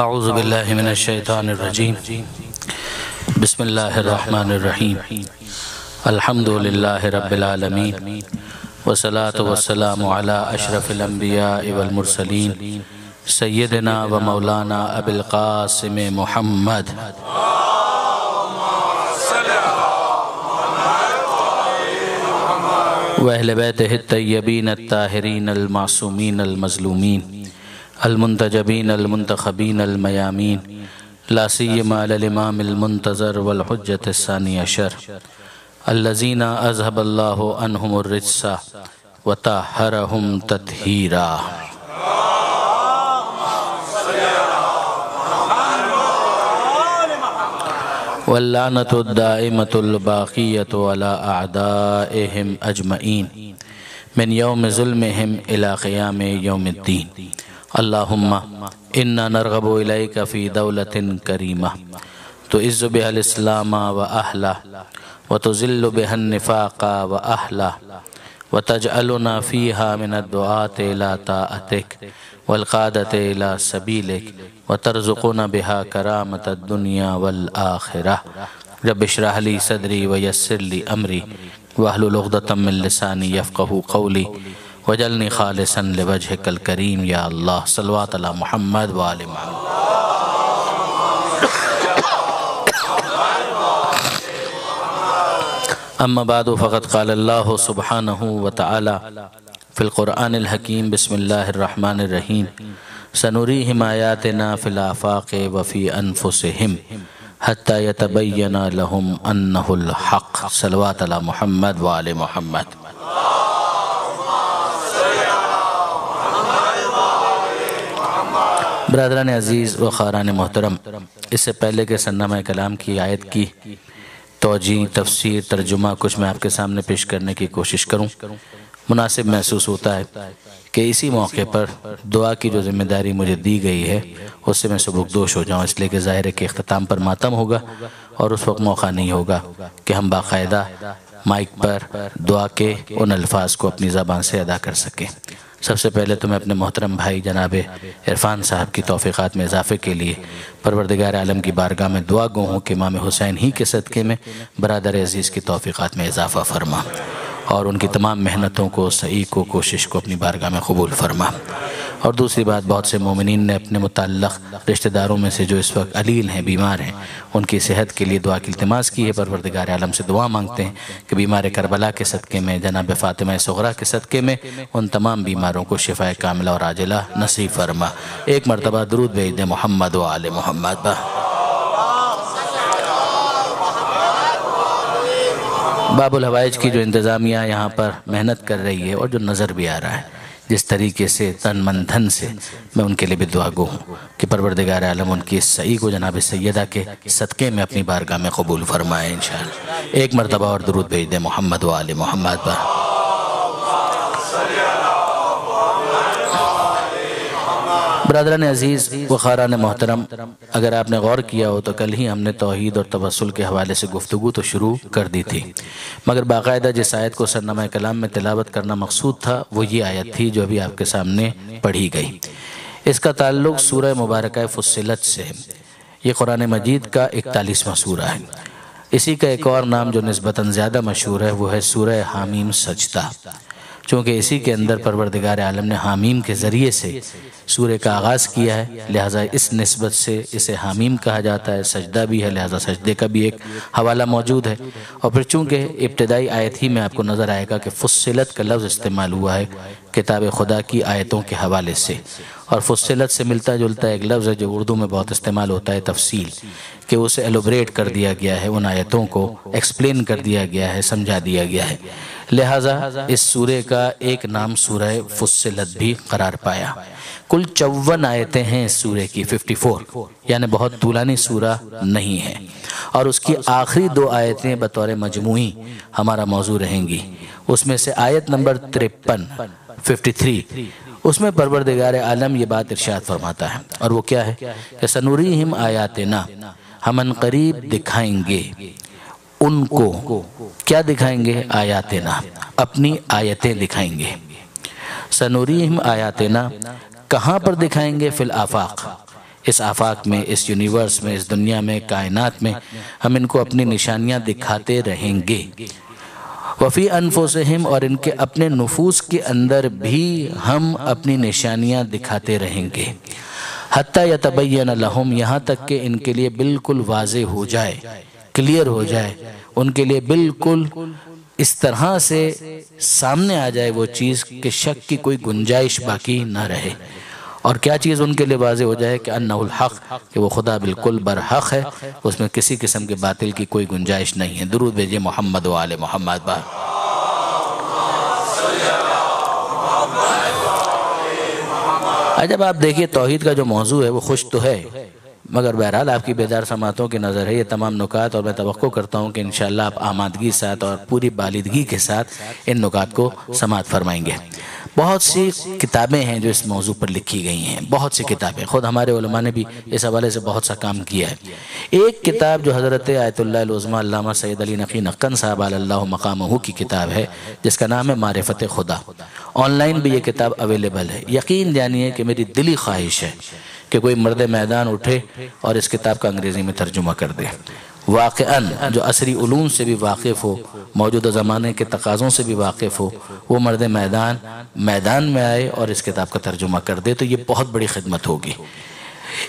اعوذ باللہ من الشیطان الرجیم بسم اللہ الرحمن الرحیم الحمد للہ رب العالمین والصلاة والسلام علی اشرف الانبیاء والمرسلین سیدنا و مولانا ابی القاسم محمد وأهل بيته الطيبين الطاهرين المعصومين المظلومين المنتجبين المنتخبين الميامين لا سيما للإمام المنتظر والحجة الثاني عشر الذين أذهب الله عنهم الرجس وطهرهم تطهيرا. واللعنة الدائمة الباقية على أعدائهم أجمعين من يوم ظلمهم إلى قيام يوم الدين. اللهم إنا نرغب إليك في دولة كريمة تعز بها الإسلام وأهله وتذل بها النفاق وأهله وتجعلنا فيها من الدعاة إلى طاعتك والقادة إلى سبيلك وترزقنا بها كرامة الدنيا والآخرة. رب اشرح لي صدري ويسر لي أمري واحلل عقدة من لساني يفقهوا قولي واجعلني خالصا لوجهك الكريم يا الله. صلوات على محمد وآل محمد. أما بعد فقد قال الله سبحانه وتعالى في القرآن الحكيم بسم الله الرحمن الرحيم سنريهم آياتنا في الآفاق وفي أنفسهم حتى يتبين لهم أنه الحق. صلوات على محمد وآل محمد. برادران عزیز و خاران محترم، اس سے پہلے کہ سنامہ کلام کی آیت کی توجیہ، تفسیر، ترجمہ کچھ میں آپ کے سامنے پیش کرنے کی کوشش کروں، مناسب محسوس ہوتا ہے کہ اسی موقع پر دعا کی جو ذمہ داری مجھے دی گئی ہے اس سے میں سبکدوش ہو جاؤں، اس لیے کہ ظاہر ہے کہ اختتام پر ماتم ہوگا اور اس وقت موقع نہیں ہوگا کہ ہم باقاعدہ مائک پر دعا کے ان الفاظ کو اپنی زبان سے ادا کر سکیں. سب سے پہلے تو میں اپنے محترم بھائی جناب عرفان صاحب کی توفیقات میں اضافے کے لیے پروردگار عالم کی بارگاہ میں دعا گو ہوں کہ امام حسین ہی کے صدقے میں برادر عزیز کی توفیقات میں اضافہ فرما اور ان کی تمام محنتوں کو، سعی کو، کوشش کو اپنی بارگاہ میں قبول فرما. اور دوسری بات، بہت سے مومنین نے اپنے متعلق رشتہ داروں میں سے جو اس وقت علیل ہیں، بیمار ہیں، ان کی صحت کے لیے دعا کی التماس کی ہے. پروردگار عالم سے دعا مانگتے ہیں کہ بیمار کربلا کے صدقے میں، جناب فاطمہ صغریٰ کے صدقے میں ان تمام بیماروں کو شفاء کاملہ اور عاجلہ نصیب فرما. ایک مرتبہ درود بھیج دیں محمد و آل محمد. باب الحوائج کی جو انتظامیہ یہاں پر محنت کر رہی ہے اور جو نظر بھی آ رہا ہے جس طریقے سے تن من دھن سے، میں ان کے لیے بھی دعا گو ہوں کہ پروردگار عالم ان کی اس سعی کو جناب سیدہ کے صدقے میں اپنی بارگاہ میں قبول فرمائے انشاءاللہ. ایک مرتبہ اور درود بھیج دیں محمد و آل محمد. برادران عزیز و خاران محترم، اگر آپ نے غور کیا ہو تو کل ہی ہم نے توحید اور توسل کے حوالے سے گفتگو تو شروع کر دی تھی، مگر باقاعدہ جس آیت کو سرنامہ کلام میں تلاوت کرنا مقصود تھا وہ یہ آیت تھی جو ابھی آپ کے سامنے پڑھی گئی. اس کا تعلق سورہ مبارکہ فصلت سے ہے. یہ قرآن مجید کا 41واں سورہ ہے. اسی کا ایک اور نام جو نسبتاً زیادہ مشہور ہے وہ ہے سورہ حامیم سجدہ، چونکہ اسی کے اندر پروردگار عالم نے حامیم کے ذریعے سے سورہ کا آغاز کیا ہے، لہٰذا اس نسبت سے اسے حامیم کہا جاتا ہے. سجدہ بھی ہے، لہٰذا سجدے کا بھی ایک حوالہ موجود ہے. اور پھر چونکہ ابتدائی آیت ہی میں آپ کو نظر آئے گا کہ فصلت کا لفظ استعمال ہوا ہے کتاب خدا کی آیتوں کے حوالے سے، اور فصلت سے ملتا جلتا ایک لفظ ہے جو اردو میں بہت استعمال ہوتا ہے تفصیل، کہ اسے ایلوبریٹ کر دیا گیا ہے، ان آیتوں کو ایکسپلین کر دیا گیا ہے، سمجھا دیا گیا ہے. لہٰذا اس سورہ کا ایک نام سورہ فصلت بھی قرار پایا. کل 54 آیتیں ہیں اس سورہ کی، 54، یعنی بہت طولانی سورہ نہیں ہے. اور اس کی آخری 2 آیتیں بطور مجموعی ہمارا موضوع رہیں گی. اس میں سے آیت نمبر 53 53 اس میں پروردگار عالم یہ بات ارشاد فرماتا ہے، اور وہ کیا ہے کہ سنوریہم آیاتنا، ہم ان قریب دکھائیں گے ان کو. کیا دکھائیں گے؟ آیاتنا، اپنی آیتیں دکھائیں گے. سنوریہم آیاتنا، کہاں پر دکھائیں گے؟ فی الآفاق، اس آفاق میں، اس یونیورس میں، اس دنیا میں، کائنات میں ہم ان کو اپنی نشانیاں دکھاتے رہیں گے۔ وفی انفسہم، اور ان کے اپنے نفوس کے اندر بھی ہم اپنی نشانیاں دکھاتے رہیں گے۔ حتی یتبین لہم، یہاں تک کہ ان کے لیے بالکل واضح ہو جائے، کلیئر ہو جائے، ان کے لیے بالکل اس طرح سے سامنے آ جائے وہ چیز کہ شک کی کوئی گنجائش باقی نہ رہے۔ اور کیا چیز ان کے لیے واضح ہو جائے کہ انہ الحق، کہ وہ خدا بالکل برحق ہے، اس میں کسی قسم کے باطل کی کوئی گنجائش نہیں ہے۔ درود بھیجئے محمد و آل محمد با۔ جب آپ دیکھیے توحید کا جو موضوع ہے وہ خوش تو ہے، مگر بہرحال آپ کی بیدار سماعتوں کی نظر ہے یہ تمام نکات، اور میں توقع کرتا ہوں کہ انشاءاللہ آپ آمادگی ساتھ اور پوری بالغی کے ساتھ ان نکات کو سماعت فرمائیں گے۔ بہت سی کتابیں ہیں جو اس موضوع پر لکھی گئی ہیں، بہت سی کتابیں، خود ہمارے علماء نے بھی اس حوالے سے بہت سا کام کیا ہے۔ ایک کتاب جو حضرت آیت اللہ العظمیٰ علامہ سید علی نقی نقن صاحب علی اللہ مقامہ کی کتاب ہے، جس کا نام ہے معرفت خدا۔ آن لائن بھی یہ کتاب اویلیبل ہے۔ یقین جانیے کہ میری دلی خواہش ہے کہ کوئی مرد میدان اٹھے اور اس کتاب کا انگریزی میں ترجمہ کر دے۔ واقعاً جو عصری علوم سے بھی واقف ہو، موجودہ زمانے کے تقاضوں سے بھی واقف ہو، وہ مرد میدان میں آئے اور اس کتاب کا ترجمہ کر دے تو یہ بہت بڑی خدمت ہوگی۔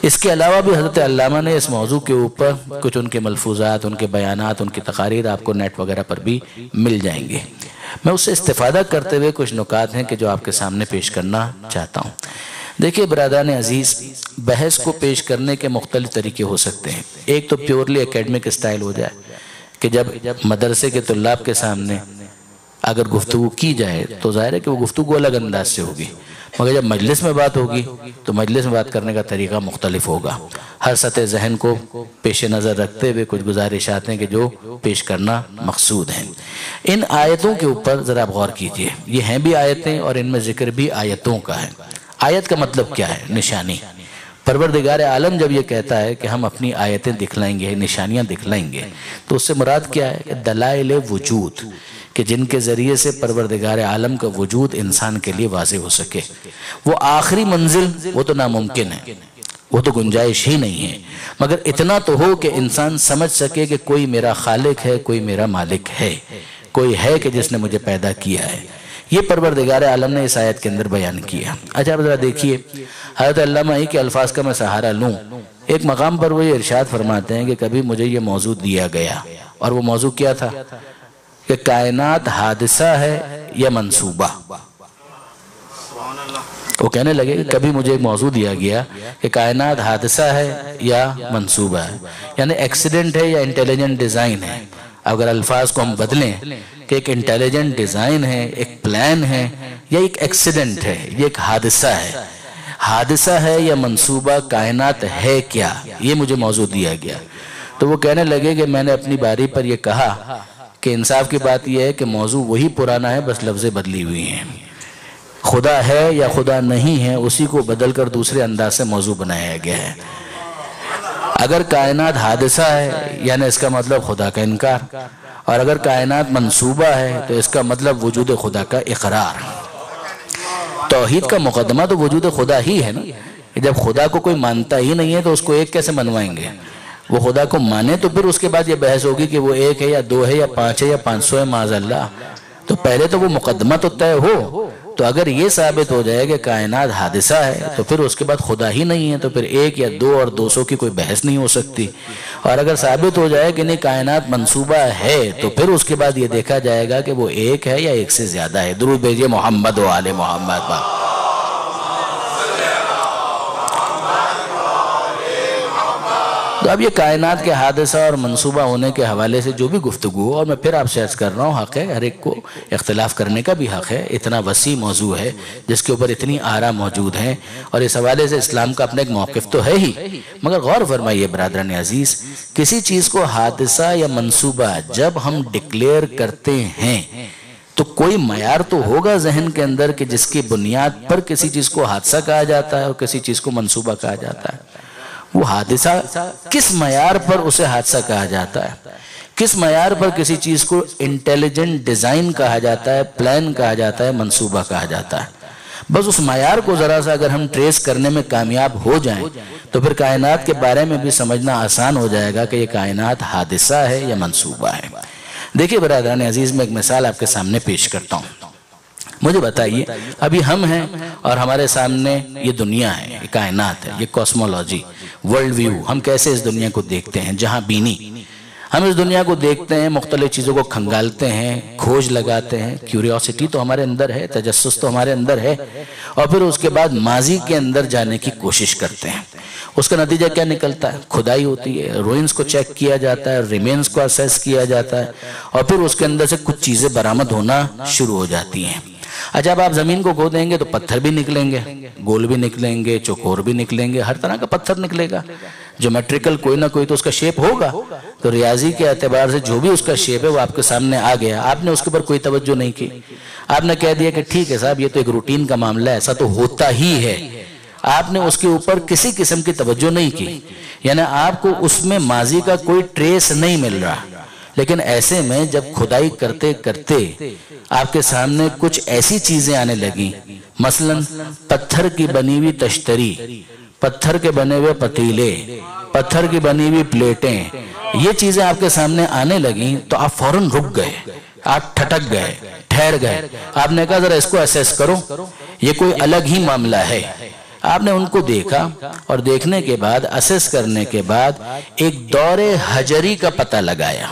اس کے علاوہ بھی حضرت علامہ نے اس موضوع کے اوپر کچھ ان کے ملفوظات، ان کے بیانات، ان کی تقاریر آپ کو نیٹ وغیرہ پر بھی مل جائیں گے۔ میں اس سے استفادہ کرتے ہوئے کچھ نکات ہیں کہ جو آپ کے سامنے پیش کرنا چاہتا ہوں۔ دیکھیے برادران عزیز، بحث کو پیش کرنے کے مختلف طریقے ہو سکتے ہیں۔ ایک تو پیورلی اکیڈمک اسٹائل ہو جائے کہ جب مدرسے کے طلاب کے سامنے اگر گفتگو کی جائے تو ظاہر ہے کہ وہ گفتگو الگ انداز سے ہوگی، مگر جب مجلس میں بات ہوگی تو مجلس میں بات کرنے کا طریقہ مختلف ہوگا۔ ہر سطح ذہن کو پیش نظر رکھتے ہوئے کچھ گزارشات ہیں کہ جو پیش کرنا مقصود ہیں۔ ان آیتوں کے اوپر ذرا آپ غور کیجئے، یہ ہیں بھی آیتیں اور ان میں ذکر بھی آیتوں کا ہے۔ آیت کا مطلب کیا ہے؟ نشانی۔ پروردگار عالم جب یہ کہتا ہے کہ ہم اپنی آیتیں دکھلائیں گے، نشانیاں دکھلائیں گے، تو اس سے مراد کیا ہے؟ کہ دلائل وجود، کہ جن کے ذریعے سے پروردگار عالم کا وجود انسان کے لیے واضح ہو سکے۔ وہ آخری منزل وہ تو ناممکن ہے، وہ تو گنجائش ہی نہیں ہے، مگر اتنا تو ہو کہ انسان سمجھ سکے کہ کوئی میرا خالق ہے، کوئی میرا مالک ہے، کوئی ہے کہ جس نے مجھے پیدا کیا ہے۔ یہ پروردگار عالم نے اس آیت کے اندر بیان کیا۔ اچھا ذرا دیکھیے، حضرت علامہ ہی کے الفاظ کا میں سہارا لوں۔ ایک مقام پر وہ یہ ارشاد فرماتے ہیں کہ کبھی مجھے یہ موضوع دیا گیا، اور وہ موضوع کیا تھا؟ کہ کائنات حادثہ ہے یا منصوبہ۔ وہ کہنے لگے کہ کبھی مجھے ایک موضوع دیا گیا کہ کائنات حادثہ ہے یا منصوبہ ہے، یعنی ایکسیڈنٹ ہے یا انٹیلیجنٹ ڈیزائن ہے۔ اگر الفاظ کو ہم بدلیں کہ ایک انٹیلیجنٹ ڈیزائن ہے، ایک پلان ہے، یا ایک ایکسیڈنٹ ہے، یہ ایک حادثہ ہے۔ حادثہ ہے یا منصوبہ، کائنات ہے کیا؟ یہ مجھے موضوع دیا گیا۔ تو وہ کہنے لگے کہ میں نے اپنی باری پر یہ کہا کہ انصاف کی بات یہ ہے کہ موضوع وہی پرانا ہے، بس لفظیں بدلی ہوئی ہیں۔ خدا ہے یا خدا نہیں ہے، اسی کو بدل کر دوسرے انداز سے موضوع بنایا گیا ہے۔ اگر کائنات حادثہ ہے یعنی اس کا مطلب خدا کا انکار، اور اگر کائنات منصوبہ ہے تو اس کا مطلب وجود خدا کا اقرار۔ توحید کا مقدمہ تو وجود خدا ہی ہے نا۔ جب خدا کو کوئی مانتا ہی نہیں ہے تو اس کو ایک کیسے منوائیں گے؟ وہ خدا کو مانے تو پھر اس کے بعد یہ بحث ہوگی کہ وہ ایک ہے یا دو ہے یا پانچ ہے یا 500 ہے، معاذ اللہ۔ تو پہلے تو وہ مقدمہ تو طے ہو۔ تو اگر یہ ثابت ہو جائے کہ کائنات حادثہ ہے تو پھر اس کے بعد خدا ہی نہیں ہے، تو پھر 1 یا 2 اور 200 کی کوئی بحث نہیں ہو سکتی۔ اور اگر ثابت ہو جائے کہ نہیں کائنات منصوبہ ہے تو پھر اس کے بعد یہ دیکھا جائے گا کہ وہ 1 ہے یا 1 سے زیادہ ہے۔ درود بھیجئے محمد و آل محمد با۔ تو اب یہ کائنات کے حادثہ اور منصوبہ ہونے کے حوالے سے جو بھی گفتگو، اور میں پھر آپ سے عرض کر رہا ہوں، حق ہے ہر ایک کو اختلاف کرنے کا بھی حق ہے۔ اتنا وسیع موضوع ہے جس کے اوپر اتنی آراء موجود ہیں، اور اس حوالے سے اسلام کا اپنا ایک موقف تو ہے ہی، مگر غور فرمائیے برادران عزیز، کسی چیز کو حادثہ یا منصوبہ جب ہم ڈکلیئر کرتے ہیں تو کوئی معیار تو ہوگا ذہن کے اندر کہ جس کی بنیاد پر کسی چیز کو حادثہ کہا جاتا ہے اور کسی چیز کو منصوبہ کہا جاتا ہے۔ وہ حادثہ کس معیار پر اسے حادثہ کہا جاتا ہے، کس معیار پر کسی چیز کو انٹیلیجنٹ ڈیزائن کہا جاتا ہے، پلان کہا جاتا ہے، منصوبہ کہا جاتا ہے۔ بس اس معیار کو ذرا سا اگر ہم ٹریس کرنے میں کامیاب ہو جائیں تو پھر کائنات کے بارے میں بھی سمجھنا آسان ہو جائے گا کہ یہ کائنات حادثہ ہے یا منصوبہ ہے۔ دیکھیے برادران عزیز، میں ایک مثال آپ کے سامنے پیش کرتا ہوں۔ مجھے بتائیے، ابھی ہم ہیں اور ہمارے سامنے یہ دنیا ہے، یہ کائنات ہے، یہ کاسمولوجی، ورلڈ ویو، ہم کیسے اس دنیا کو دیکھتے ہیں، جہاں بینی ہم اس دنیا کو دیکھتے ہیں، مختلف چیزوں کو کھنگالتے ہیں، کھوج لگاتے ہیں، کیوریوسٹی تو ہمارے اندر ہے، تجسس تو ہمارے اندر ہے، اور پھر اس کے بعد ماضی کے اندر جانے کی کوشش کرتے ہیں۔ اس کا نتیجہ کیا نکلتا ہے؟ کھدائی ہوتی ہے، روئنز کو چیک کیا جاتا ہے، ریمینز کو اسیس کیا جاتا ہے، اور پھر اس کے اندر سے کچھ چیزیں برآمد ہونا شروع ہو جاتی ہیں۔ جب آپ زمین کو کھودیں گے تو پتھر بھی نکلیں گے، گول بھی نکلیں گے، چوکور بھی نکلیں گے، ہر طرح کا پتھر نکلے گا، جیومیٹریکل کوئی نہ کوئی تو اس کا شیپ ہوگا۔ تو ریاضی کے اعتبار سے جو بھی اس کا شیپ ہے وہ آپ کے سامنے آ گیا، آپ نے اس کے اوپر کوئی توجہ نہیں کی، آپ نے کہہ دیا کہ ٹھیک ہے صاحب یہ تو ایک روٹین کا معاملہ ہے، ایسا تو ہوتا ہی ہے، آپ نے اس کے اوپر کسی قسم کی توجہ نہیں کی، یعنی آپ کو اس میں ماضی کا کوئی ٹریس نہیں مل رہا۔ لیکن ایسے میں جب کھدائی کرتے کرتے آپ کے سامنے کچھ ایسی چیزیں آنے لگیں، مثلا پتھر کی بنی ہوئی تشتری، پتھر کے بنے ہوئے پتیلے، پتھر کی بنی ہوئی پلیٹیں، یہ چیزیں آپ کے سامنے آنے لگیں تو آپ فوراً رک گئے، آپ ٹھٹک گئے، ٹھہر گئے، آپ نے کہا ذرا اس کو اسیس کرو، یہ کوئی الگ ہی معاملہ ہے۔ آپ نے ان کو دیکھا اور دیکھنے کے بعد، اسیس کرنے کے بعد ایک دور حجری کا پتہ لگایا،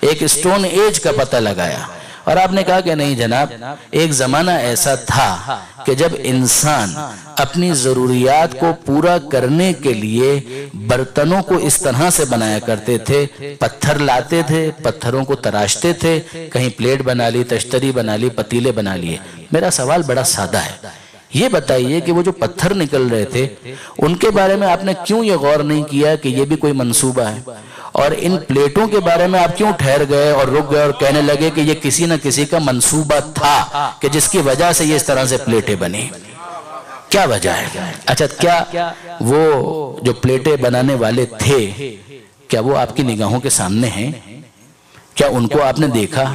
ایک اسٹون ایج کا پتہ لگایا، اور آپ نے کہا کہ نہیں جناب، ایک زمانہ ایسا تھا کہ جب انسان اپنی ضروریات کو پورا کرنے کے لیے برتنوں کو اس طرح سے بنایا کرتے تھے، پتھر لاتے تھے، پتھروں کو تراشتے تھے، کہیں پلیٹ بنا لی، تشتری بنا لی، پتیلے بنا لیے۔ میرا سوال بڑا سادہ ہے، یہ بتائیے کہ وہ جو پتھر نکل رہے تھے ان کے بارے میں آپ نے کیوں یہ غور نہیں کیا کہ یہ بھی کوئی منصوبہ ہے؟ اور ان پلیٹوں کے بارے میں آپ کیوں ٹھہر گئے اور رک گئے اور کہنے لگے کہ یہ کسی نہ کسی کا منصوبہ تھا کہ جس کی وجہ سے یہ اس طرح سے پلیٹیں بنی؟ کیا وجہ ہے؟ اچھا، کیا وہ جو پلیٹیں بنانے والے تھے کیا وہ آپ کی نگاہوں کے سامنے ہیں؟ کیا ان کو آپ نے دیکھا؟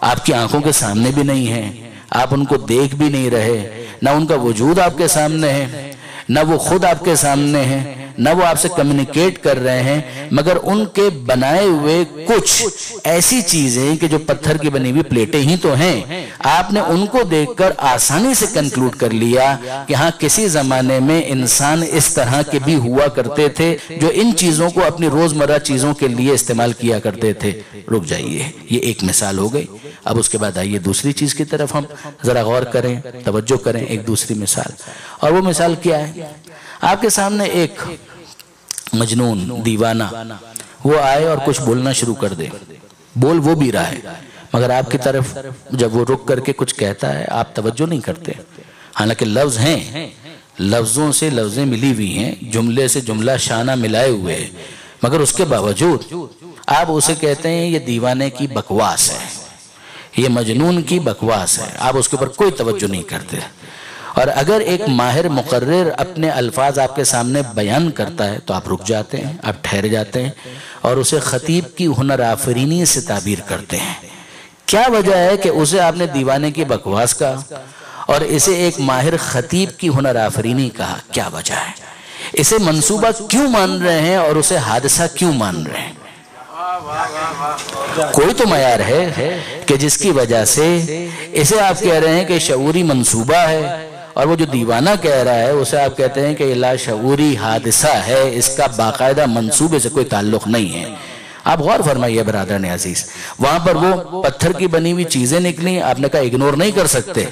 آپ کی آنکھوں کے سامنے بھی نہیں ہیں، آپ ان کو دیکھ بھی نہیں رہے، نہ ان کا وجود آپ کے سامنے ہے، نہ وہ خود آپ کے سامنے ہیں، نہ وہ آپ سے کمیونیکیٹ کر رہے ہیں، مگر ان کے بنائے ہوئے کچھ ایسی چیزیں کہ جو پتھر کی بنی ہوئی پلیٹیں ہی تو ہیں، آپ نے ان کو دیکھ کر آسانی سے کنکلوڈ کر لیا کہ ہاں کسی زمانے میں انسان اس طرح کے بھی ہوا کرتے تھے جو ان چیزوں کو اپنی روزمرہ چیزوں کے لیے استعمال کیا کرتے تھے۔ رک جائیے، یہ ایک مثال ہو گئی۔ اب اس کے بعد آئیے دوسری چیز کی طرف ہم ذرا غور کریں، توجہ کریں، ایک دوسری مثال۔ اور وہ مثال کیا ہے؟ آپ کے سامنے ایک مجنون، دیوانہ، وہ آئے اور کچھ بولنا شروع کر دے، بول وہ بھی رہا ہے، مگر آپ کی طرف جب وہ رک کر کے کچھ کہتا ہے آپ توجہ نہیں کرتے، حالانکہ لفظ ہیں، لفظوں سے لفظیں ملی ہوئی ہیں، جملے سے جملہ شانہ ملائے ہوئے ہیں، مگر اس کے باوجود آپ اسے کہتے ہیں یہ دیوانے کی بکواس ہے، یہ مجنون کی بکواس ہے، آپ اس کے اوپر کوئی توجہ نہیں کرتے۔ اور اگر ایک ماہر مقرر اپنے الفاظ آپ کے سامنے بیان کرتا ہے تو آپ رک جاتے ہیں، آپ ٹھہر جاتے ہیں اور اسے خطیب کی ہنر آفرینی سے تعبیر کرتے ہیں۔ کیا وجہ ہے کہ اسے آپ نے دیوانے کی بکواس کہا اور اسے ایک ماہر خطیب کی ہنر آفرینی کہا؟ کیا وجہ ہے؟ اسے منصوبہ کیوں مان رہے ہیں اور اسے حادثہ کیوں مان رہے ہیں؟ کوئی تو معیار ہے کہ جس کی وجہ سے اسے آپ کہہ رہے ہیں کہ شعوری منصوبہ ہے، اور وہ جو دیوانہ کہہ رہا ہے اسے آپ کہتے ہیں کہ یہ لاشعوری حادثہ ہے، اس کا باقاعدہ منصوبے سے کوئی تعلق نہیں ہے۔ آپ غور فرمائیے برادران عزیز، وہاں پر وہ پتھر کی بنی ہوئی چیزیں نکلی، آپ نے کہا اگنور نہیں کر سکتے،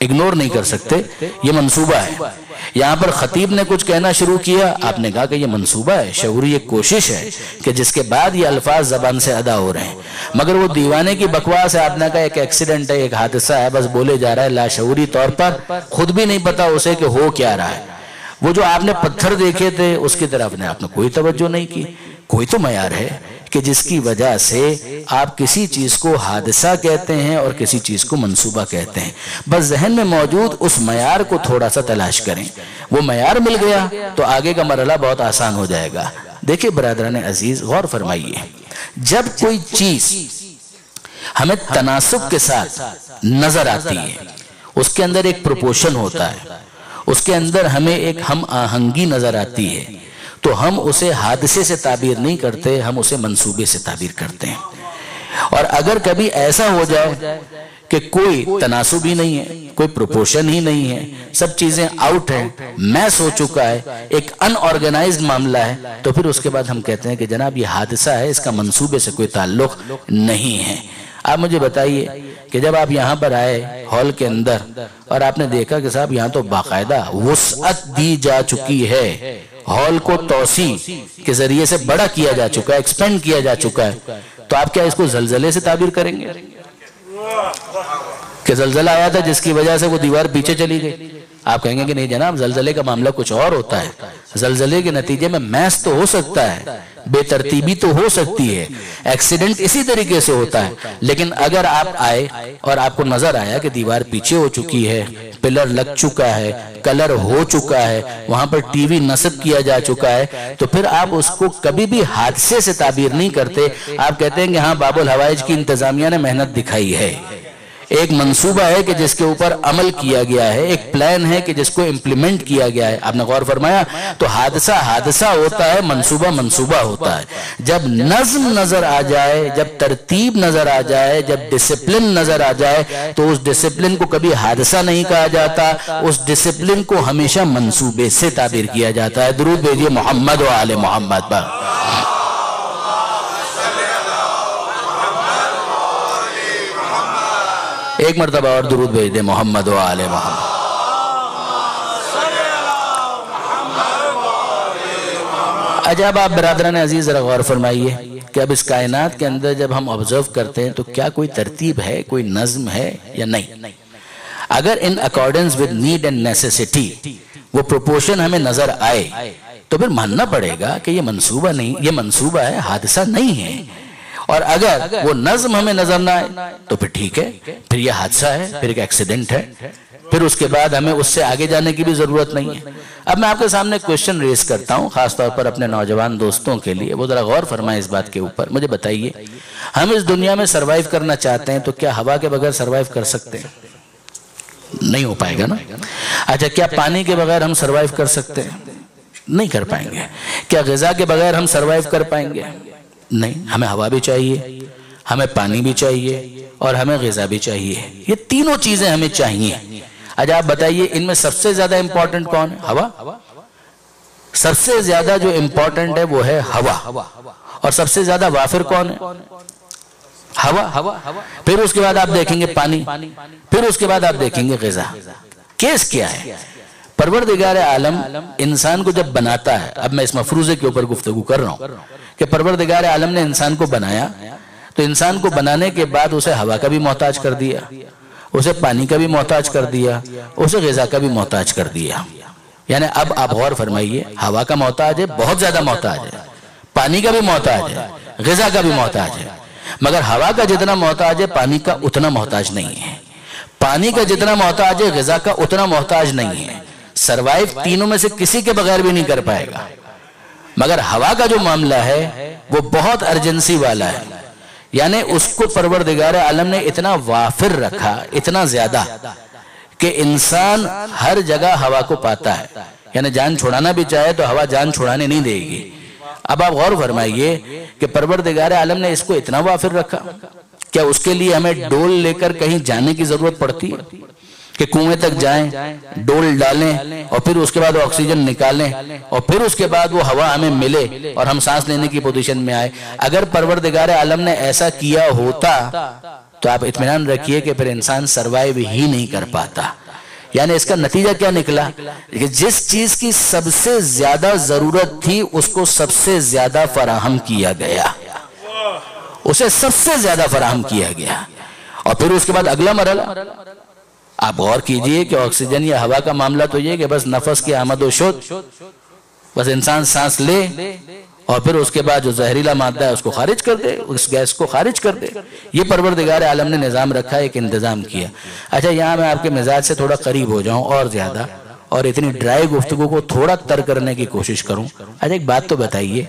اگنور نہیں کر سکتے، یہ منصوبہ ہے۔ یہاں پر خطیب نے کچھ کہنا شروع کیا، آپ نے کہا کہ یہ منصوبہ ہے، شعوری ایک کوشش ہے کہ جس کے بعد یہ الفاظ زبان سے ادا ہو رہے ہیں، مگر وہ دیوانے کی بکواس ہے، آپ نے کہا ایک ایکسیڈنٹ ہے، ایک حادثہ ہے، بس بولے جا رہا ہے لاشعوری طور پر، خود بھی نہیں پتا اسے کہ ہو کیا رہا ہے۔ وہ جو آپ نے پتھر دیکھے تھے اس کی طرف آپ نے کوئی توجہ نہیں کی۔ کوئی تو معیار ہے کہ جس کی وجہ سے آپ کسی چیز کو حادثہ کہتے ہیں اور کسی چیز کو منصوبہ کہتے ہیں۔ بس ذہن میں موجود اس معیار کو تھوڑا سا تلاش کریں، وہ معیار مل گیا تو آگے کا مرحلہ بہت آسان ہو جائے گا۔ دیکھیں برادران عزیز، غور فرمائیے، جب کوئی چیز ہمیں تناسب کے ساتھ نظر آتی ہے، اس کے اندر ایک پروپورشن ہوتا ہے، اس کے اندر ہمیں ایک ہم آہنگی نظر آتی ہے، تو ہم اسے حادثے سے تعبیر نہیں کرتے، ہم اسے منصوبے سے تعبیر کرتے ہیں۔ اور اگر کبھی ایسا ہو جائے کہ کوئی تناسب ہی نہیں ہے، کوئی پروپورشن ہی نہیں ہے، سب چیزیں آؤٹ ہیں، میس ہو چکا ہے، ایک ان آرگنائزڈ معاملہ ہے، تو پھر اس کے بعد ہم کہتے ہیں کہ جناب یہ حادثہ ہے، اس کا منصوبے سے کوئی تعلق نہیں ہے۔ آپ مجھے بتائیے کہ جب آپ یہاں پر آئے ہال کے اندر اور آپ نے دیکھا کہ صاحب یہاں تو باقاعدہ وسعت دی جا چکی ہے، ہال کو توسیع کے ذریعے سے بڑا کیا جا چکا ہے، ایکسپینڈ کیا جا چکا ہے، تو آپ کیا اس کو زلزلے سے تعبیر کریں گے کہ زلزلہ آیا تھا جس کی وجہ سے وہ دیوار پیچھے چلی گئی؟ آپ کہیں گے کہ نہیں جناب، زلزلے کا معاملہ کچھ اور ہوتا ہے، زلزلے کے نتیجے میں میس تو ہو سکتا ہے، بے ترتیبی تو ہو سکتی ہے، ایکسیڈنٹ اسی طریقے سے ہوتا ہے، لیکن اگر آپ آئے اور آپ کو نظر آیا کہ دیوار پیچھے ہو چکی ہے، پلر لگ چکا ہے، کلر ہو چکا ہے، وہاں پر ٹی وی نصب کیا جا چکا ہے، تو پھر آپ اس کو کبھی بھی حادثے سے تعبیر نہیں کرتے، آپ کہتے ہیں کہ ہاں باب الحوائج کی انتظامیہ نے محنت دکھائی ہے، ایک منصوبہ ہے کہ جس کے اوپر عمل کیا گیا ہے، ایک پلان ہے کہ جس کو امپلیمنٹ کیا گیا ہے۔ آپ نے غور فرمایا؟ تو حادثہ حادثہ ہوتا ہے، منصوبہ منصوبہ ہوتا ہے۔ جب نظم نظر آ جائے، جب ترتیب نظر آ جائے، جب ڈسپلن نظر آ جائے، تو اس ڈسپلن کو کبھی حادثہ نہیں کہا جاتا، اس ڈسپلن کو ہمیشہ منصوبے سے تعبیر کیا جاتا ہے۔ درود بھیجئے محمد و آل محمد پر۔ ایک مرتبہ اور درود بھیج دیں محمد و آل محمد۔ عجب آپ برادران عزیز ذرا غور فرمائیے کہ اب اس کائنات کے اندر جب ہم آبزرو کرتے ہیں تو کیا کوئی ترتیب ہے، کوئی نظم ہے یا نہیں؟ اگر in accordance with need and necessity وہ پروپورشن ہمیں نظر آئے تو پھر ماننا پڑے گا کہ یہ منصوبہ نہیں، یہ منصوبہ ہے، حادثہ نہیں ہے۔ اور اگر وہ نظم ہمیں نظر نہ آئے تو پھر ٹھیک ہے، پھر یہ حادثہ ہے، پھر ایک ایکسیڈنٹ ہے، پھر اس کے بعد ہمیں اس سے آگے جانے کی بھی ضرورت نہیں ہے۔ اب میں آپ کے سامنے کوشچن ریز کرتا ہوں، خاص طور پر اپنے نوجوان دوستوں کے لیے، وہ ذرا غور فرمائیں اس بات کے اوپر۔ مجھے بتائیے، ہم اس دنیا میں سروائیو کرنا چاہتے ہیں تو کیا ہوا کے بغیر سروائیو کر سکتے ہیں؟ نہیں ہو پائے گا نا۔ اچھا، کیا پانی کے بغیر ہم سروائیو کر سکتے ہیں؟ نہیں کر پائیں گے۔ کیا غذا کے بغیر ہم سروائیو کر پائیں گے؟ نہیں، ہمیں ہوا بھی چاہیے، ہمیں پانی بھی چاہیے اور ہمیں غذا بھی چاہیے، یہ تینوں چیزیں ہمیں چاہیے۔ اچھا آپ بتائیے ان میں سب سے زیادہ امپورٹنٹ کون ہے؟ ہوا۔ سب سے زیادہ جو امپورٹنٹ ہے وہ ہے ہوا، اور سب سے زیادہ وافر کون ہے؟ ہوا۔ پھر اس کے بعد آپ دیکھیں گے پانی، پھر اس کے بعد آپ دیکھیں گے غذا۔ کیس کیا ہے؟ پروردگار عالم انسان کو جب بناتا ہے، اب میں اس مفروضے کے اوپر گفتگو کر رہا ہوں کہ پروردگار عالم نے انسان کو بنایا، تو انسان کو بنانے کے بعد اسے ہوا کا بھی محتاج کر دیا، اسے پانی کا بھی محتاج کر دیا، اسے غذا کا بھی محتاج کر دیا۔ یعنی اب آپ غور فرمائیے، ہوا کا محتاج ہے، بہت زیادہ محتاج ہے، پانی کا بھی محتاج ہے، غذا کا بھی محتاج ہے، مگر ہوا کا جتنا محتاج ہے پانی کا اتنا محتاج نہیں ہے، پانی کا جتنا محتاج ہے غذا کا اتنا محتاج نہیں ہے۔ سروائیو تینوں میں سے کسی کے بغیر بھی نہیں کر پائے گا، مگر ہوا کا جو معاملہ ہے وہ بہت ارجنسی والا ہے۔ یعنی اس کو پروردگار عالم نے اتنا وافر رکھا، اتنا زیادہ کہ انسان ہر جگہ ہوا کو پاتا ہے، یعنی جان چھوڑانا بھی چاہے تو ہوا جان چھوڑانے نہیں دے گی۔ اب آپ غور فرمائیے کہ پروردگار عالم نے اس کو اتنا وافر رکھا، کیا اس کے لیے ہمیں ڈول لے کر کہیں جانے کی ضرورت پڑتی ہے کہ کنویں تک جائیں، ڈول ڈالیں اور پھر اس کے بعد آکسیجن نکالیں اور پھر اس کے بعد وہ ہوا ہمیں ملے اور ہم سانس لینے کی پوزیشن میں آئے؟ اگر پروردگار عالم نے ایسا کیا ہوتا تو آپ اطمینان رکھیے کہ پھر انسان سروائیو ہی نہیں کر پاتا۔ یعنی اس کا نتیجہ کیا نکلا کہ جس چیز کی سب سے زیادہ ضرورت تھی اس کو سب سے زیادہ فراہم کیا گیا، اسے سب سے زیادہ فراہم کیا گیا۔ اور پھر اس کے بعد اگلا مرحلہ آپ غور کیجئے کہ آکسیجن یا ہوا کا معاملہ تو یہ کہ بس نفس کی آمد و شد، بس انسان سانس لے اور پھر اس کے بعد جو زہریلا مادہ ہے اس کو خارج کر دے، اس گیس کو خارج کر دے۔ یہ پروردگار عالم نے نظام رکھا، ایک انتظام کیا۔ اچھا یہاں میں آپ کے مزاج سے تھوڑا قریب ہو جاؤں اور زیادہ، اور اتنی ڈرائی گفتگو کو تھوڑا تر کرنے کی کوشش کروں۔ اچھا ایک بات تو بتائیے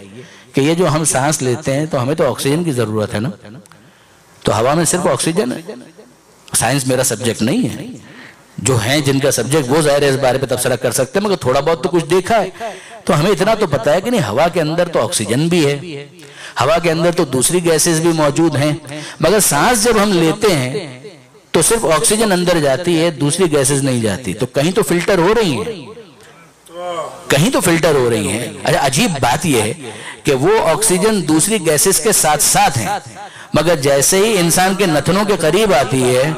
کہ یہ جو ہم سانس لیتے ہیں تو ہمیں تو آکسیجن کی ضرورت ہے نا، تو ہوا میں صرف آکسیجن ہے؟ سائنس میرا سبجیکٹ نہیں ہے، جو ہیں جن کا سبجیکٹ وہ ظاہر ہے اس بارے پہ تبصرہ کر سکتے ہیں، مگر تھوڑا بہت تو کچھ دیکھا ہے، تو ہمیں اتنا تو پتا ہے کہ نہیں ہوا کے اندر تو آکسیجن بھی ہے، ہوا کے اندر تو دوسری گیسز بھی موجود ہیں، مگر سانس جب ہم لیتے ہیں تو صرف آکسیجن اندر جاتی ہے، دوسری گیسز نہیں جاتی، تو کہیں تو فلٹر ہو رہی ہیں، کہیں تو فلٹر ہو رہی ہیں۔ اچھا عجیب بات یہ ہے کہ وہ آکسیجن دوسری گیسز کے ساتھ ساتھ ہیں، مگر جیسے ہی انسان کے نتنوں کے قریب آتی ہے